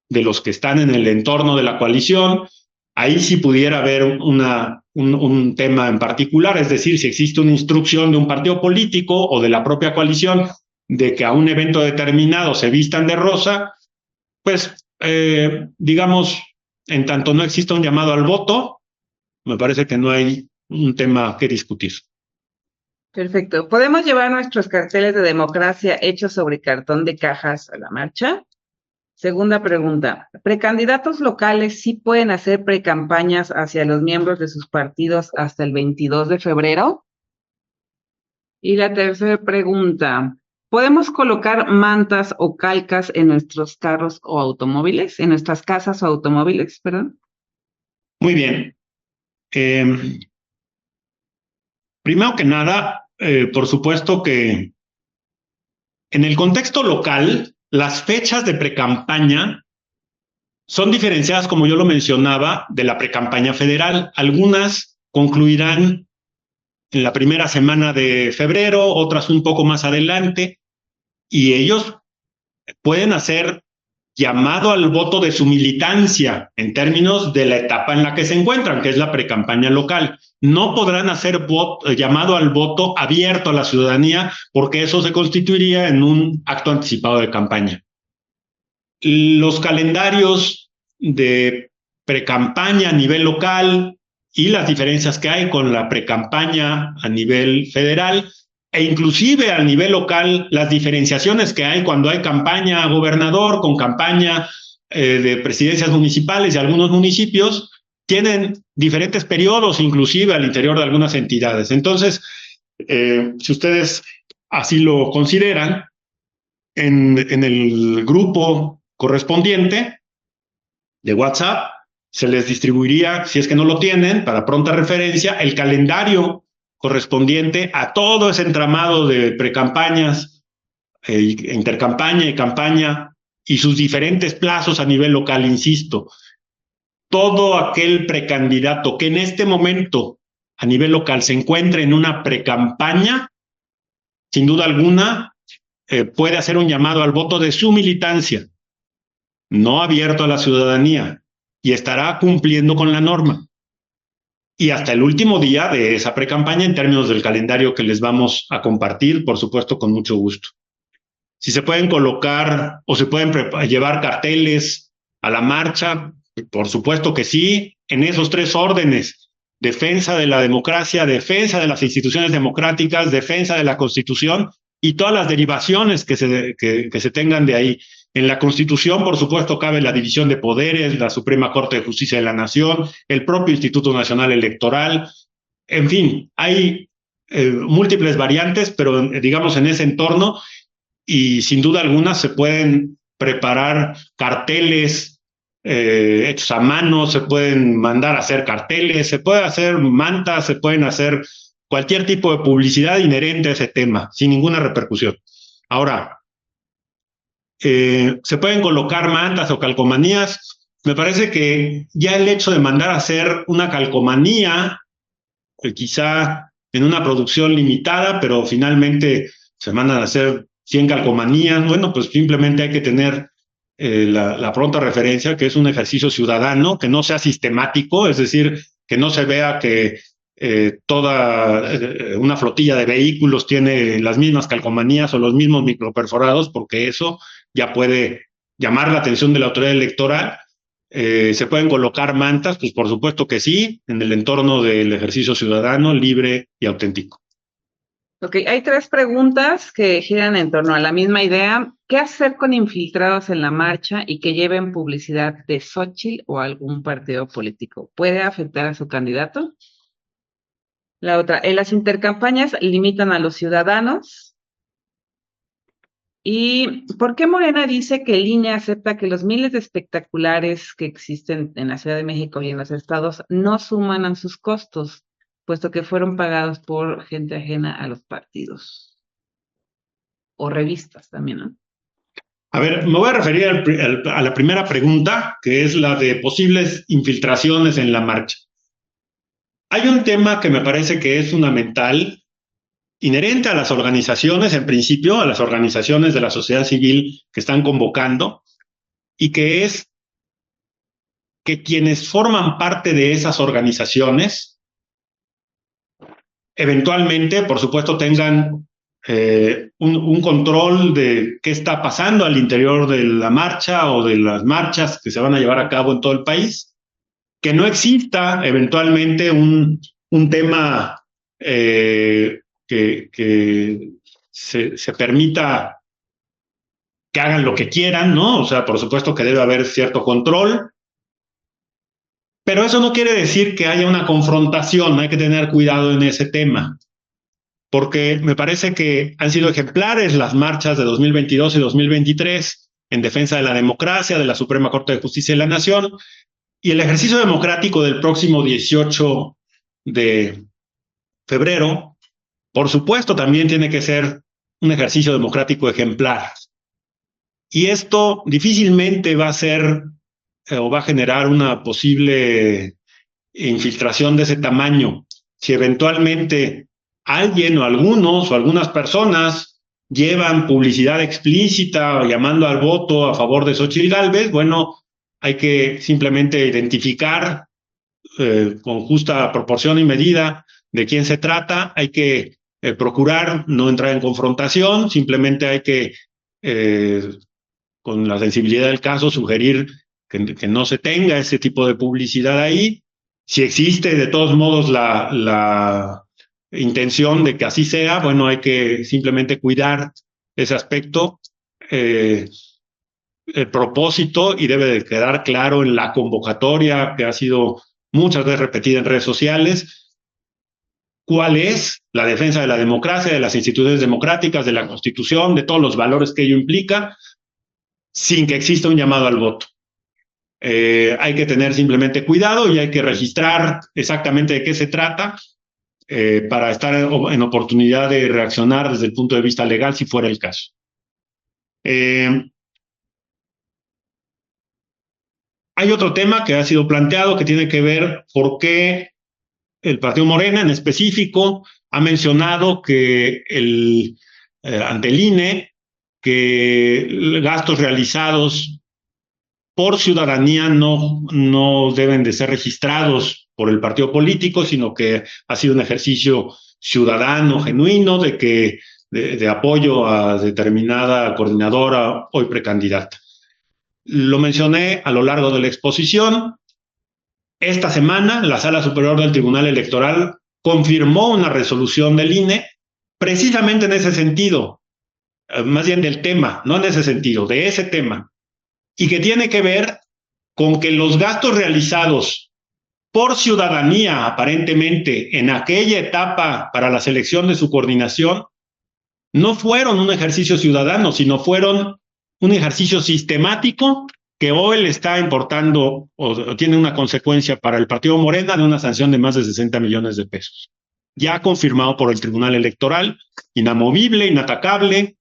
de los que están en el entorno de la coalición, ahí sí pudiera haber un tema en particular, es decir, si existe una instrucción de un partido político o de la propia coalición de que a un evento determinado se vistan de rosa, pues, digamos, en tanto no exista un llamado al voto, me parece que no hay un tema que discutir. Perfecto. ¿Podemos llevar nuestros carteles de democracia hechos sobre cartón de cajas a la marcha? Segunda pregunta. ¿Precandidatos locales sí pueden hacer precampañas hacia los miembros de sus partidos hasta el 22 de febrero? Y la tercera pregunta. ¿Podemos colocar mantas o calcas en nuestros carros o automóviles? ¿En nuestras casas o automóviles, perdón? Muy bien. Primero que nada, por supuesto que en el contexto local, las fechas de precampaña son diferenciadas, como yo lo mencionaba, de la precampaña federal. Algunas concluirán en la primera semana de febrero, otras un poco más adelante, y ellos pueden hacer llamado al voto de su militancia en términos de la etapa en la que se encuentran, que es la precampaña local. No podrán hacer llamado al voto abierto a la ciudadanía porque eso se constituiría en un acto anticipado de campaña. Los calendarios de precampaña a nivel local y las diferencias que hay con la precampaña a nivel federal e inclusive a nivel local las diferenciaciones que hay cuando hay campaña a gobernador con campaña de presidencias municipales de algunos municipios tienen diferentes periodos inclusive al interior de algunas entidades. Entonces, si ustedes así lo consideran, en el grupo correspondiente de WhatsApp se les distribuiría, si es que no lo tienen, para pronta referencia, el calendario correspondiente a todo ese entramado de precampañas, intercampaña y campaña y sus diferentes plazos a nivel local, insisto. Todo aquel precandidato que en este momento a nivel local se encuentre en una precampaña, sin duda alguna, puede hacer un llamado al voto de su militancia, no abierto a la ciudadanía, y estará cumpliendo con la norma. Y hasta el último día de esa precampaña en términos del calendario que les vamos a compartir, por supuesto, con mucho gusto. Si se pueden colocar o se pueden llevar carteles a la marcha, por supuesto que sí, en esos tres órdenes: defensa de la democracia, defensa de las instituciones democráticas, defensa de la Constitución y todas las derivaciones que se tengan de ahí. En la Constitución, por supuesto, cabe la división de poderes, la Suprema Corte de Justicia de la Nación, el propio Instituto Nacional Electoral. En fin, hay múltiples variantes, pero digamos en ese entorno, y sin duda alguna se pueden preparar carteles hechos a mano, se pueden mandar a hacer carteles, se puede hacer mantas, se pueden hacer cualquier tipo de publicidad inherente a ese tema, sin ninguna repercusión. Ahora, se pueden colocar mantas o calcomanías. Me parece que ya el hecho de mandar a hacer una calcomanía, quizá en una producción limitada, pero finalmente se mandan a hacer 100 calcomanías, bueno, pues simplemente hay que tener la pronta referencia que es un ejercicio ciudadano, que no sea sistemático, es decir, que no se vea que toda una flotilla de vehículos tiene las mismas calcomanías o los mismos microperforados, porque eso ya puede llamar la atención de la autoridad electoral. ¿Se pueden colocar mantas? Pues por supuesto que sí, en el entorno del ejercicio ciudadano, libre y auténtico. Ok, hay tres preguntas que giran en torno a la misma idea. ¿Qué hacer con infiltrados en la marcha y que lleven publicidad de Xóchitl o algún partido político? ¿Puede afectar a su candidato? La otra, las intercampañas limitan a los ciudadanos. ¿Y por qué Morena dice que el INE acepta que los miles de espectaculares que existen en la Ciudad de México y en los estados no suman a sus costos, puesto que fueron pagados por gente ajena a los partidos? O revistas también, ¿no? A ver, me voy a referir a la primera pregunta, que es la de posibles infiltraciones en la marcha. Hay un tema que me parece que es fundamental, inherente a las organizaciones, en principio, a las organizaciones de la sociedad civil que están convocando, y que es que quienes forman parte de esas organizaciones eventualmente, por supuesto, tengan un control de qué está pasando al interior de la marcha o de las marchas que se van a llevar a cabo en todo el país, que no exista eventualmente un tema que se permita que hagan lo que quieran, ¿no? O sea, por supuesto que debe haber cierto control, pero eso no quiere decir que haya una confrontación, hay que tener cuidado en ese tema, porque me parece que han sido ejemplares las marchas de 2022 y 2023 en defensa de la democracia, de la Suprema Corte de Justicia de la Nación, y el ejercicio democrático del próximo 18 de febrero, por supuesto, también tiene que ser un ejercicio democrático ejemplar. Y esto difícilmente va a ser o va a generar una posible infiltración de ese tamaño. Si eventualmente alguien o algunos o algunas personas llevan publicidad explícita llamando al voto a favor de Xóchitl Gálvez, bueno, hay que simplemente identificar con justa proporción y medida de quién se trata, hay que procurar no entrar en confrontación, simplemente hay que, con la sensibilidad del caso, sugerir que no se tenga ese tipo de publicidad ahí. Si existe de todos modos la intención de que así sea, bueno, hay que simplemente cuidar ese aspecto. El propósito, y debe de quedar claro en la convocatoria que ha sido muchas veces repetida en redes sociales, cuál es la defensa de la democracia, de las instituciones democráticas, de la Constitución, de todos los valores que ello implica, sin que exista un llamado al voto. Hay que tener simplemente cuidado y hay que registrar exactamente de qué se trata para estar en oportunidad de reaccionar desde el punto de vista legal si fuera el caso. Hay otro tema que ha sido planteado que tiene que ver por qué el Partido Morena en específico ha mencionado que ante el INE que gastos realizados por ciudadanía no deben de ser registrados por el partido político, sino que ha sido un ejercicio ciudadano genuino de apoyo a determinada coordinadora, hoy precandidata. Lo mencioné a lo largo de la exposición. Esta semana, la Sala Superior del Tribunal Electoral confirmó una resolución del INE precisamente en ese sentido, más bien del tema, no en ese sentido, de ese tema, y que tiene que ver con que los gastos realizados por ciudadanía, aparentemente, en aquella etapa para la selección de su coordinación, no fueron un ejercicio ciudadano, sino fueron un ejercicio sistemático que hoy le está importando o tiene una consecuencia para el Partido Morena de una sanción de más de 60 millones de pesos. Ya confirmado por el Tribunal Electoral, inamovible, inatacable,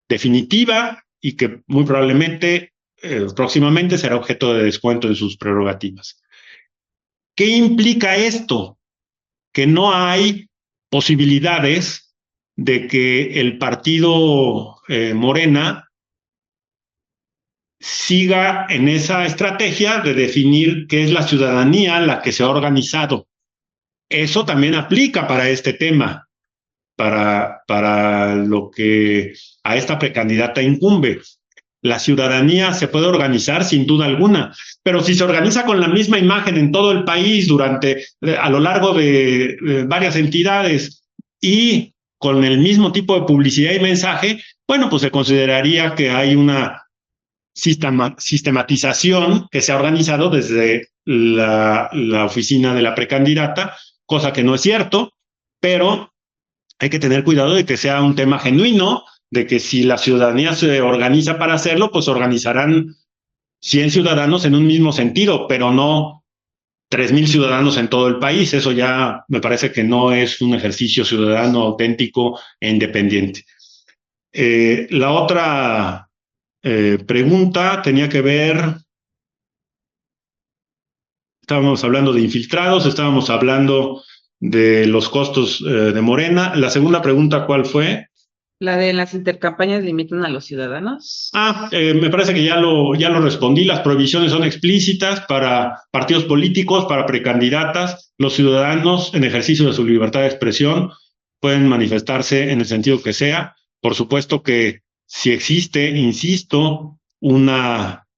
definitiva y que muy probablemente próximamente será objeto de descuento en sus prerrogativas. ¿Qué implica esto? Que no hay posibilidades de que el partido Morena siga en esa estrategia de definir qué es la ciudadanía la que se ha organizado. Eso también aplica para este tema, para lo que a esta precandidata incumbe. La ciudadanía se puede organizar sin duda alguna, pero si se organiza con la misma imagen en todo el país a lo largo de varias entidades y con el mismo tipo de publicidad y mensaje, bueno, pues se consideraría que hay una sistematización que se ha organizado desde la oficina de la precandidata, cosa que no es cierto, pero hay que tener cuidado de que sea un tema genuino, de que si la ciudadanía se organiza para hacerlo, pues organizarán 100 ciudadanos en un mismo sentido, pero no 3,000 ciudadanos en todo el país. Eso ya me parece que no es un ejercicio ciudadano auténtico e independiente. La otra pregunta tenía que ver, estábamos hablando de infiltrados, estábamos hablando de los costos de Morena. La segunda pregunta, ¿cuál fue? La de las intercampañas limitan a los ciudadanos. Me parece que ya lo respondí. Las prohibiciones son explícitas para partidos políticos, para precandidatas. Los ciudadanos, en ejercicio de su libertad de expresión, pueden manifestarse en el sentido que sea. Por supuesto que si existe, insisto, una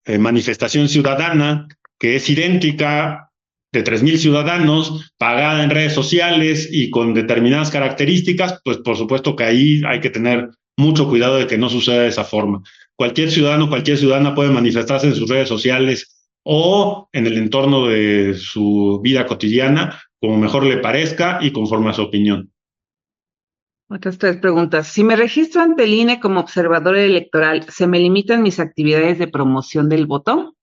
manifestación ciudadana que es idéntica de 3,000 ciudadanos, pagada en redes sociales y con determinadas características, pues por supuesto que ahí hay que tener mucho cuidado de que no suceda de esa forma. cualquier ciudadano, cualquier ciudadana puede manifestarse en sus redes sociales o en el entorno de su vida cotidiana, como mejor le parezca y conforme a su opinión. Otras 3 preguntas. Si me registro ante el INE como observador electoral, ¿se me limitan mis actividades de promoción del voto?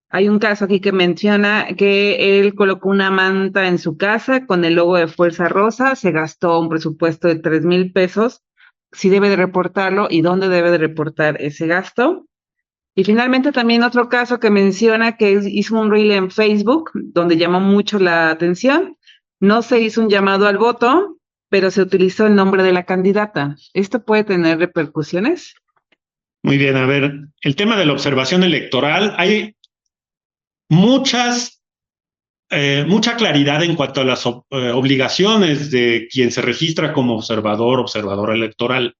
Hay un caso aquí que menciona que él colocó una manta en su casa con el logo de Fuerza Rosa, se gastó un presupuesto de 3,000 pesos. Si debe de reportarlo y dónde debe de reportar ese gasto. Y finalmente también otro caso que menciona que hizo un reel en Facebook donde llamó mucho la atención. No se hizo un llamado al voto, pero se utilizó el nombre de la candidata. ¿Esto puede tener repercusiones? Muy bien, a ver, el tema de la observación electoral, hay mucha claridad en cuanto a las obligaciones de quien se registra como observadora electoral.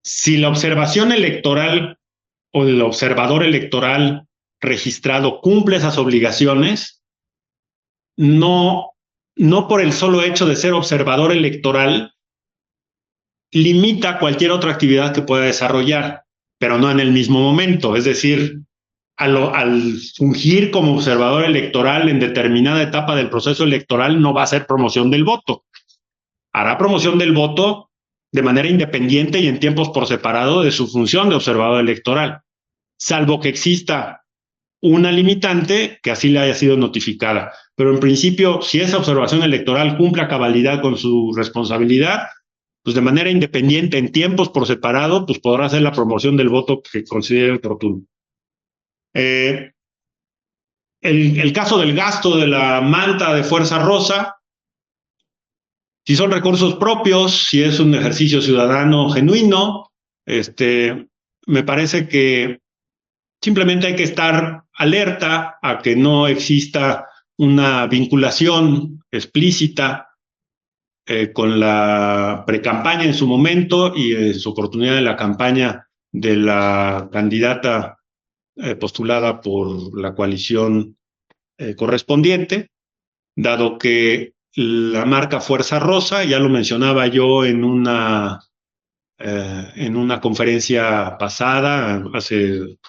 Si la observación electoral o el observador electoral registrado cumple esas obligaciones, no por el solo hecho de ser observador electoral limita cualquier otra actividad que pueda desarrollar, pero no en el mismo momento. Es decir, al fungir como observador electoral en determinada etapa del proceso electoral no va a hacer promoción del voto. Hará promoción del voto de manera independiente y en tiempos por separado de su función de observador electoral, salvo que exista una limitante que así le haya sido notificada. Pero en principio, si esa observación electoral cumple a cabalidad con su responsabilidad, pues de manera independiente, en tiempos por separado, pues podrá hacer la promoción del voto que considere oportuno. El caso del gasto de la manta de Fuerza Rosa, si son recursos propios, si es un ejercicio ciudadano genuino, me parece que simplemente hay que estar alerta a que no exista una vinculación explícita con la precampaña en su momento y en su oportunidad de la campaña de la candidata postulada por la coalición correspondiente, dado que la marca Fuerza Rosa, ya lo mencionaba yo en una conferencia pasada, hace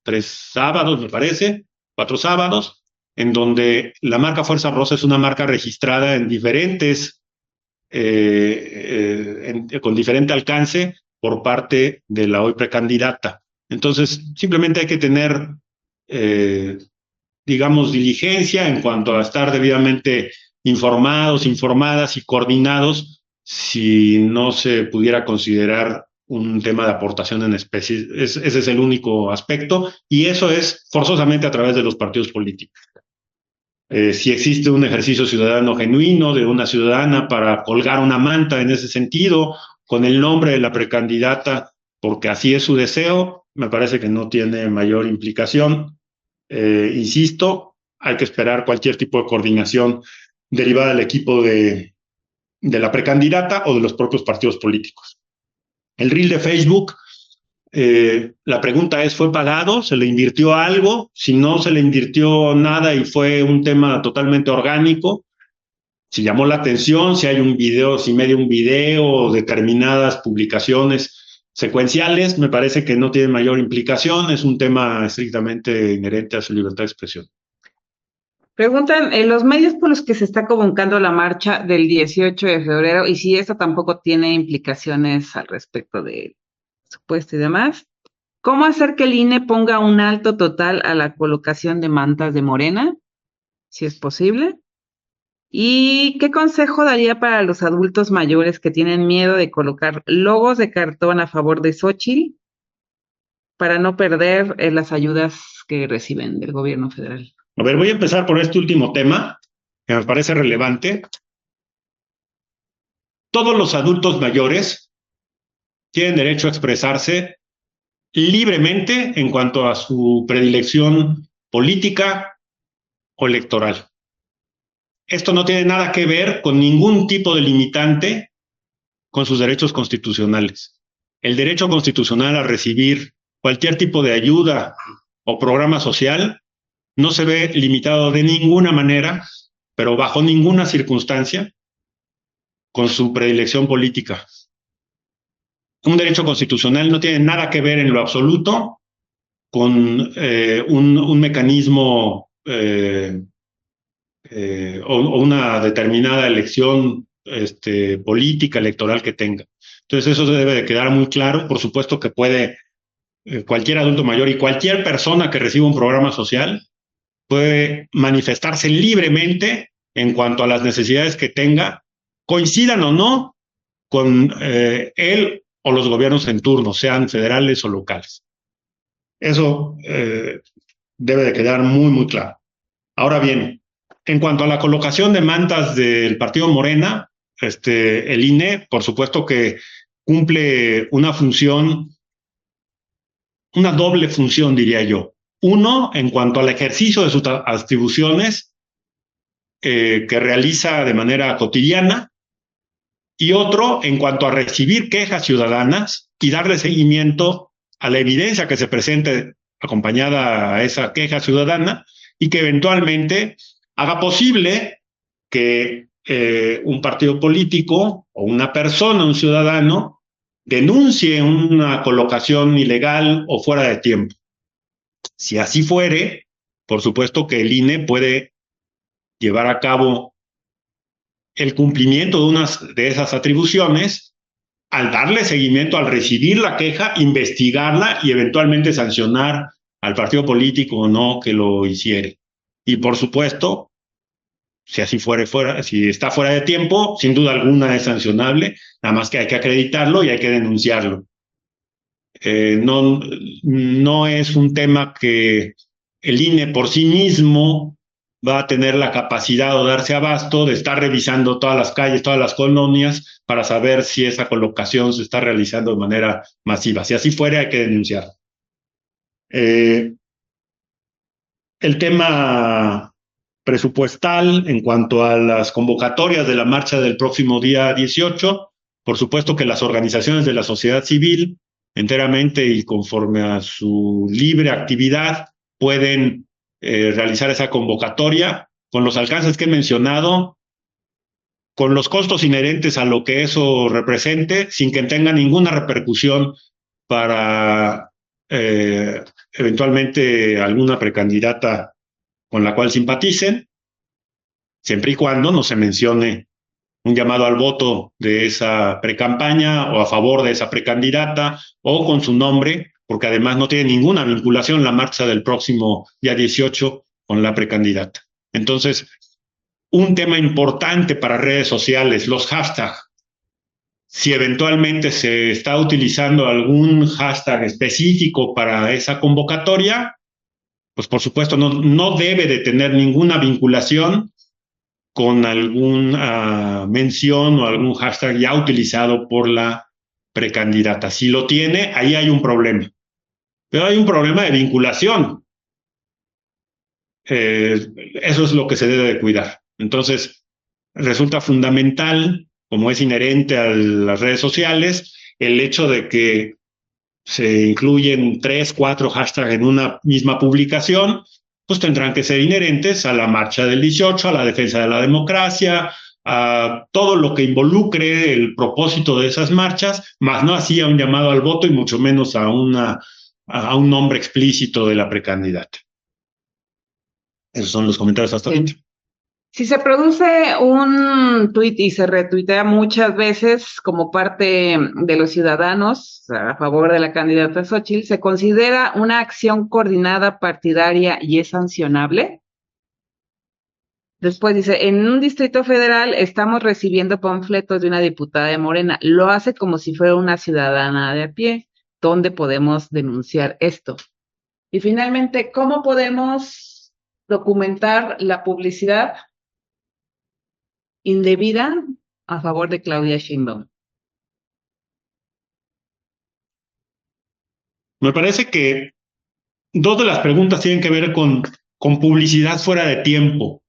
3 sábados, me parece, 4 sábados, en donde la marca Fuerza Rosa es una marca registrada en diferentes, con diferente alcance por parte de la hoy precandidata. Entonces, simplemente hay que tener, digamos, diligencia en cuanto a estar debidamente informados, informadas y coordinados si no se pudiera considerar un tema de aportación en especie. Ese es el único aspecto, y eso es forzosamente a través de los partidos políticos. Si existe un ejercicio ciudadano genuino de una ciudadana para colgar una manta en ese sentido, con el nombre de la precandidata, porque así es su deseo, me parece que no tiene mayor implicación. Insisto, hay que esperar cualquier tipo de coordinación derivada del equipo de la precandidata o de los propios partidos políticos. El reel de Facebook, la pregunta es, ¿fue pagado? ¿Se le invirtió algo? Si no se le invirtió nada y fue un tema totalmente orgánico, si llamó la atención, si hay un video, si medio un video o determinadas publicaciones secuenciales, me parece que no tiene mayor implicación, es un tema estrictamente inherente a su libertad de expresión. Preguntan en los medios por los que se está convocando la marcha del 18 de febrero y si esto tampoco tiene implicaciones al respecto de supuesto y demás. ¿Cómo hacer que el INE ponga un alto total a la colocación de mantas de Morena? Si es posible. ¿Y qué consejo daría para los adultos mayores que tienen miedo de colocar logos de cartón a favor de Xóchitl para no perder las ayudas que reciben del gobierno federal? A ver, voy a empezar por este último tema, que me parece relevante. Todos los adultos mayores tienen derecho a expresarse libremente en cuanto a su predilección política o electoral. Esto no tiene nada que ver con ningún tipo de limitante con sus derechos constitucionales. El derecho constitucional a recibir cualquier tipo de ayuda o programa social no se ve limitado de ninguna manera, pero bajo ninguna circunstancia, con su predilección política. un derecho constitucional no tiene nada que ver en lo absoluto con un mecanismo o una determinada elección política, electoral que tenga. Entonces eso debe de quedar muy claro. Por supuesto que puede cualquier adulto mayor y cualquier persona que reciba un programa social puede manifestarse libremente en cuanto a las necesidades que tenga, coincidan o no con él o los gobiernos en turno, sean federales o locales. Eso debe de quedar muy, muy claro. Ahora bien, en cuanto a la colocación de mantas del partido Morena, el INE, por supuesto que cumple una función, una doble función, diría yo. Uno, en cuanto al ejercicio de sus atribuciones que realiza de manera cotidiana, y otro, en cuanto a recibir quejas ciudadanas y darle seguimiento a la evidencia que se presente acompañada a esa queja ciudadana y que eventualmente haga posible que un partido político o una persona, un ciudadano, denuncie una colocación ilegal o fuera de tiempo. Si así fuere, por supuesto que el INE puede llevar a cabo el cumplimiento de unas de esas atribuciones al darle seguimiento, al recibir la queja, investigarla y eventualmente sancionar al partido político o no que lo hiciere. Y por supuesto, si así si está fuera de tiempo, sin duda alguna es sancionable, nada más que hay que acreditarlo y hay que denunciarlo. No es un tema que el INE por sí mismo va a tener la capacidad o darse abasto de estar revisando todas las calles, todas las colonias, para saber si esa colocación se está realizando de manera masiva. Si así fuera, hay que denunciar. El tema presupuestal en cuanto a las convocatorias de la marcha del próximo día 18, por supuesto que las organizaciones de la sociedad civil, enteramente y conforme a su libre actividad, pueden realizar esa convocatoria con los alcances que he mencionado, con los costos inherentes a lo que eso represente, sin que tenga ninguna repercusión para eventualmente alguna precandidata con la cual simpaticen, siempre y cuando no se mencione un llamado al voto de esa precampaña o a favor de esa precandidata o con su nombre, porque además no tiene ninguna vinculación la marcha del próximo día 18 con la precandidata. Entonces, un tema importante para redes sociales, los hashtags. Si eventualmente se está utilizando algún hashtag específico para esa convocatoria, pues por supuesto no debe de tener ninguna vinculación con alguna mención o algún hashtag ya utilizado por la precandidata. Si lo tiene, ahí hay un problema. Pero hay un problema de vinculación. Eso es lo que se debe de cuidar. Entonces, resulta fundamental, como es inherente a las redes sociales, el hecho de que se incluyen 3, 4 hashtags en una misma publicación, pues tendrán que ser inherentes a la marcha del 18, a la defensa de la democracia, a todo lo que involucre el propósito de esas marchas, más no así a un llamado al voto y mucho menos a un nombre explícito de la precandidata. Esos son los comentarios hasta ahorita. Si se produce un tuit y se retuitea muchas veces como parte de los ciudadanos a favor de la candidata Xóchitl, ¿se considera una acción coordinada partidaria y es sancionable? Después dice, en un distrito federal estamos recibiendo panfletos de una diputada de Morena. Lo hace como si fuera una ciudadana de a pie. ¿Dónde podemos denunciar esto? Y finalmente, ¿cómo podemos documentar la publicidad indebida a favor de Claudia Sheinbaum? Me parece que dos de las preguntas tienen que ver con publicidad fuera de tiempo,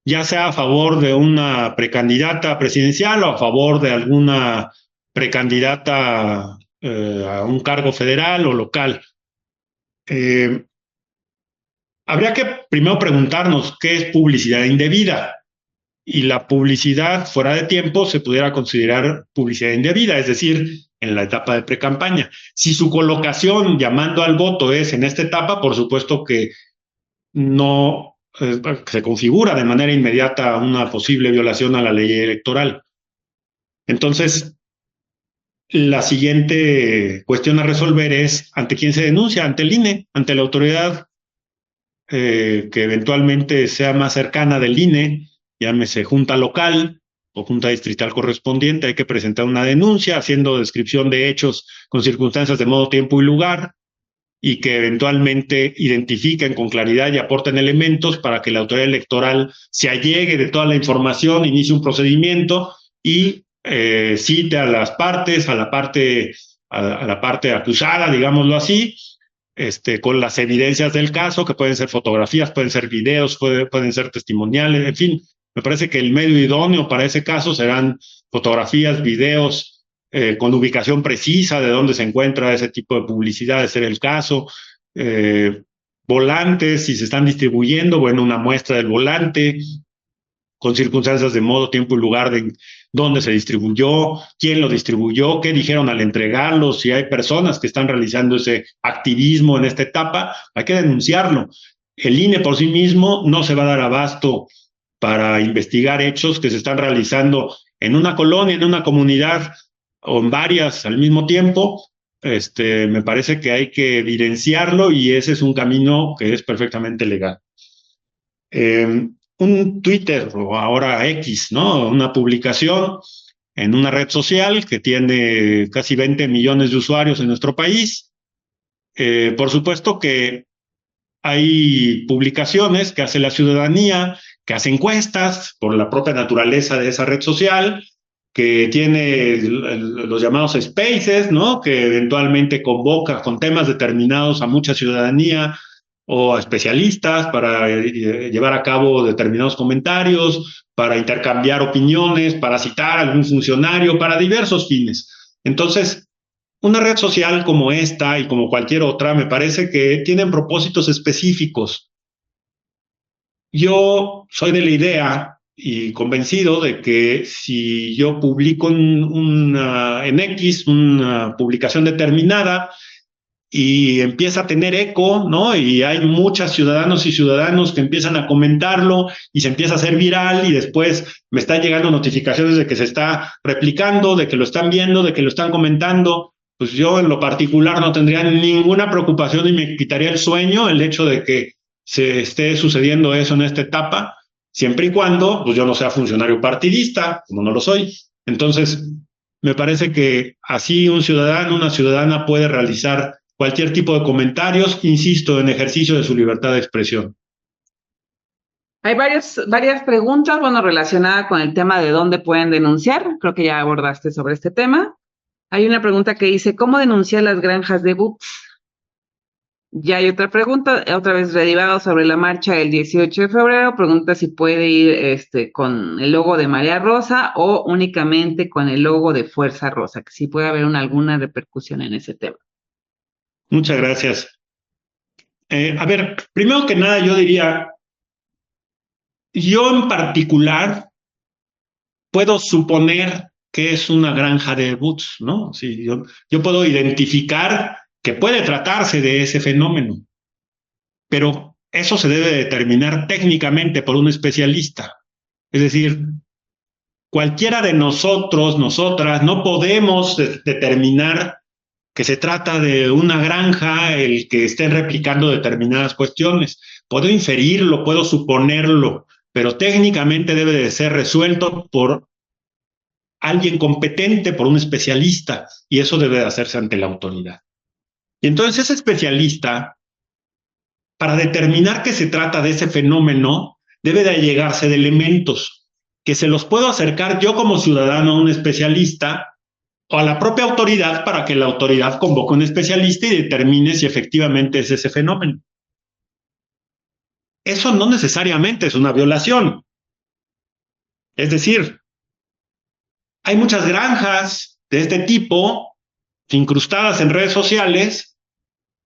ya sea a favor de una precandidata presidencial o a favor de alguna precandidata a un cargo federal o local. Habría que primero preguntarnos qué es publicidad indebida. Y la publicidad fuera de tiempo se pudiera considerar publicidad indebida, es decir, en la etapa de precampaña. Si su colocación llamando al voto es en esta etapa, por supuesto que no se configura de manera inmediata una posible violación a la ley electoral. Entonces, la siguiente cuestión a resolver es ante quién se denuncia, ante el INE, ante la autoridad que eventualmente sea más cercana del INE, llámese junta local o junta distrital correspondiente. Hay que presentar una denuncia haciendo descripción de hechos con circunstancias de modo, tiempo y lugar, y que eventualmente identifiquen con claridad y aporten elementos para que la autoridad electoral se allegue de toda la información, inicie un procedimiento y cite a las partes, a la parte acusada, digámoslo así, con las evidencias del caso, que pueden ser fotografías, pueden ser videos, pueden ser testimoniales, en fin. Me parece que el medio idóneo para ese caso serán fotografías, videos, con ubicación precisa de dónde se encuentra ese tipo de publicidad, de ser el caso, volantes, si se están distribuyendo, bueno, una muestra del volante, con circunstancias de modo, tiempo y lugar de dónde se distribuyó, quién lo distribuyó, qué dijeron al entregarlo, si hay personas que están realizando ese activismo en esta etapa, hay que denunciarlo. El INE por sí mismo no se va a dar abasto para investigar hechos que se están realizando en una colonia, en una comunidad o en varias al mismo tiempo. Me parece que hay que evidenciarlo y ese es un camino que es perfectamente legal. Un Twitter o ahora X, ¿no? Una publicación en una red social que tiene casi 20 millones de usuarios en nuestro país. Por supuesto que hay publicaciones que hace la ciudadanía, que hace encuestas por la propia naturaleza de esa red social, que tiene los llamados spaces, ¿no? Que eventualmente convoca con temas determinados a mucha ciudadanía o a especialistas para llevar a cabo determinados comentarios, para intercambiar opiniones, para citar a algún funcionario, para diversos fines. Entonces, una red social como esta y como cualquier otra, me parece que tienen propósitos específicos. Yo soy de la idea y convencido de que si yo publico en X una publicación determinada y empieza a tener eco, ¿no? Y hay muchos ciudadanos y ciudadanos que empiezan a comentarlo y se empieza a hacer viral y después me están llegando notificaciones de que se está replicando, de que lo están viendo, de que lo están comentando. Pues yo en lo particular no tendría ninguna preocupación y me quitaría el sueño el hecho de que se esté sucediendo eso en esta etapa, siempre y cuando pues yo no sea funcionario partidista, como no lo soy. Entonces, me parece que así un ciudadano, una ciudadana puede realizar cualquier tipo de comentarios, insisto, en ejercicio de su libertad de expresión. Hay varias preguntas, bueno, relacionadas con el tema de dónde pueden denunciar. Creo que ya abordaste sobre este tema. Hay una pregunta que dice, ¿cómo denunciar las granjas de bups? Ya hay otra pregunta, otra vez derivado sobre la marcha del 18 de febrero. Pregunta si puede ir con el logo de Marea Rosa o únicamente con el logo de Fuerza Rosa, que si puede haber alguna repercusión en ese tema. Muchas gracias. A ver, primero que nada yo diría, yo en particular puedo suponer que es una granja de bups, ¿no? Sí, yo puedo identificar que puede tratarse de ese fenómeno, pero eso se debe determinar técnicamente por un especialista. Es decir, cualquiera de nosotros, nosotras, no podemos determinar que se trata de una granja el que estén replicando determinadas cuestiones. Puedo inferirlo, puedo suponerlo, pero técnicamente debe de ser resuelto por alguien competente, por un especialista, y eso debe de hacerse ante la autoridad. Y entonces ese especialista, para determinar que se trata de ese fenómeno, debe de allegarse de elementos que se los puedo acercar yo como ciudadano a un especialista o a la propia autoridad para que la autoridad convoque a un especialista y determine si efectivamente es ese fenómeno. Eso no necesariamente es una violación. Es decir, hay muchas granjas de este tipo incrustadas en redes sociales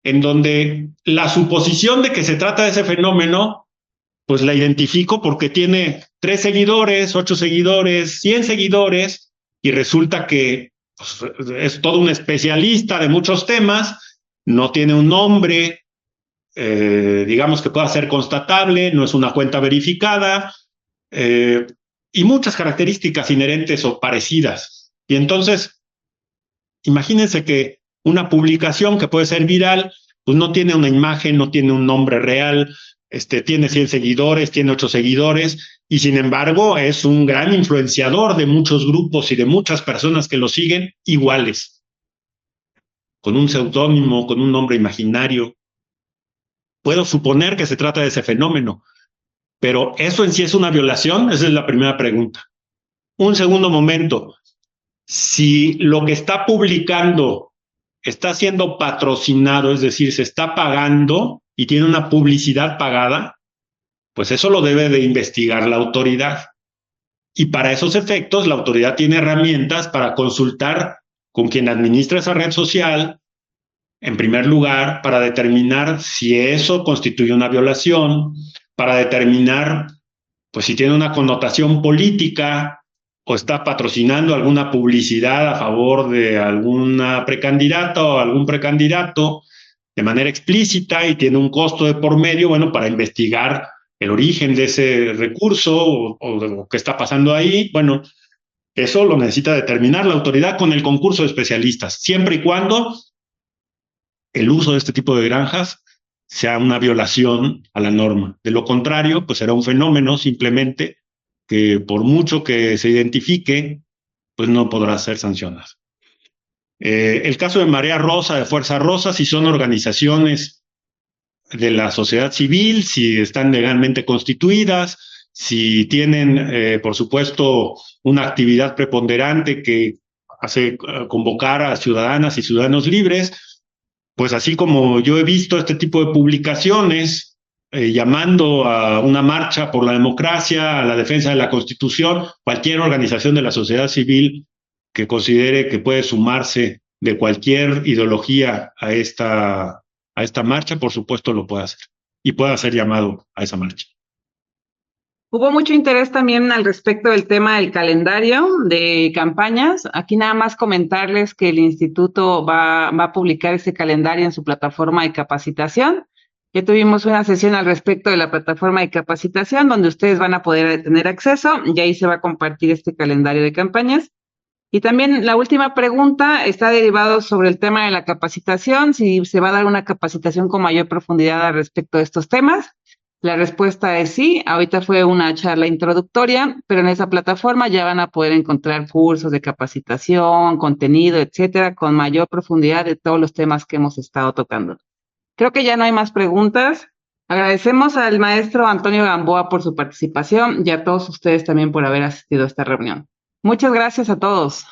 en donde la suposición de que se trata de ese fenómeno, pues la identifico porque tiene 3 seguidores, 8 seguidores, 100 seguidores, y resulta que pues, es todo un especialista de muchos temas, no tiene un nombre, digamos que pueda ser constatable, no es una cuenta verificada, y muchas características inherentes o parecidas. Y entonces, imagínense que una publicación que puede ser viral, pues no tiene una imagen, no tiene un nombre real, tiene 100 seguidores, tiene 8 seguidores, y sin embargo es un gran influenciador de muchos grupos y de muchas personas que lo siguen iguales, con un seudónimo, con un nombre imaginario. Puedo suponer que se trata de ese fenómeno, pero ¿eso en sí es una violación? Esa es la primera pregunta. Un segundo momento, si lo que está publicando está siendo patrocinado, es decir, se está pagando y tiene una publicidad pagada, pues eso lo debe de investigar la autoridad. Y para esos efectos, la autoridad tiene herramientas para consultar con quien administra esa red social, en primer lugar, para determinar si eso constituye una violación, para determinar pues si tiene una connotación política o está patrocinando alguna publicidad a favor de alguna precandidata o algún precandidato de manera explícita y tiene un costo de por medio, bueno, para investigar el origen de ese recurso o qué está pasando ahí, bueno, eso lo necesita determinar la autoridad con el concurso de especialistas, siempre y cuando el uso de este tipo de granjas sea una violación a la norma. De lo contrario, pues será un fenómeno simplemente que por mucho que se identifique, pues no podrá ser sancionado. El caso de Marea Rosa, de Fuerza Rosa, si son organizaciones de la sociedad civil, si están legalmente constituidas, si tienen, por supuesto, una actividad preponderante que hace convocar a ciudadanas y ciudadanos libres, pues así como yo he visto este tipo de publicaciones llamando a una marcha por la democracia, a la defensa de la Constitución, cualquier organización de la sociedad civil que considere que puede sumarse de cualquier ideología a esta marcha, por supuesto lo puede hacer y puede ser llamado a esa marcha. Hubo mucho interés también al respecto del tema del calendario de campañas. Aquí nada más comentarles que el instituto va a publicar ese calendario en su plataforma de capacitación. Ya tuvimos una sesión al respecto de la plataforma de capacitación donde ustedes van a poder tener acceso y ahí se va a compartir este calendario de campañas. Y también la última pregunta está derivado sobre el tema de la capacitación, si se va a dar una capacitación con mayor profundidad al respecto de estos temas. La respuesta es sí, ahorita fue una charla introductoria, pero en esa plataforma ya van a poder encontrar cursos de capacitación, contenido, etcétera, con mayor profundidad de todos los temas que hemos estado tocando. Creo que ya no hay más preguntas. Agradecemos al maestro Antonio Gamboa por su participación y a todos ustedes también por haber asistido a esta reunión. Muchas gracias a todos.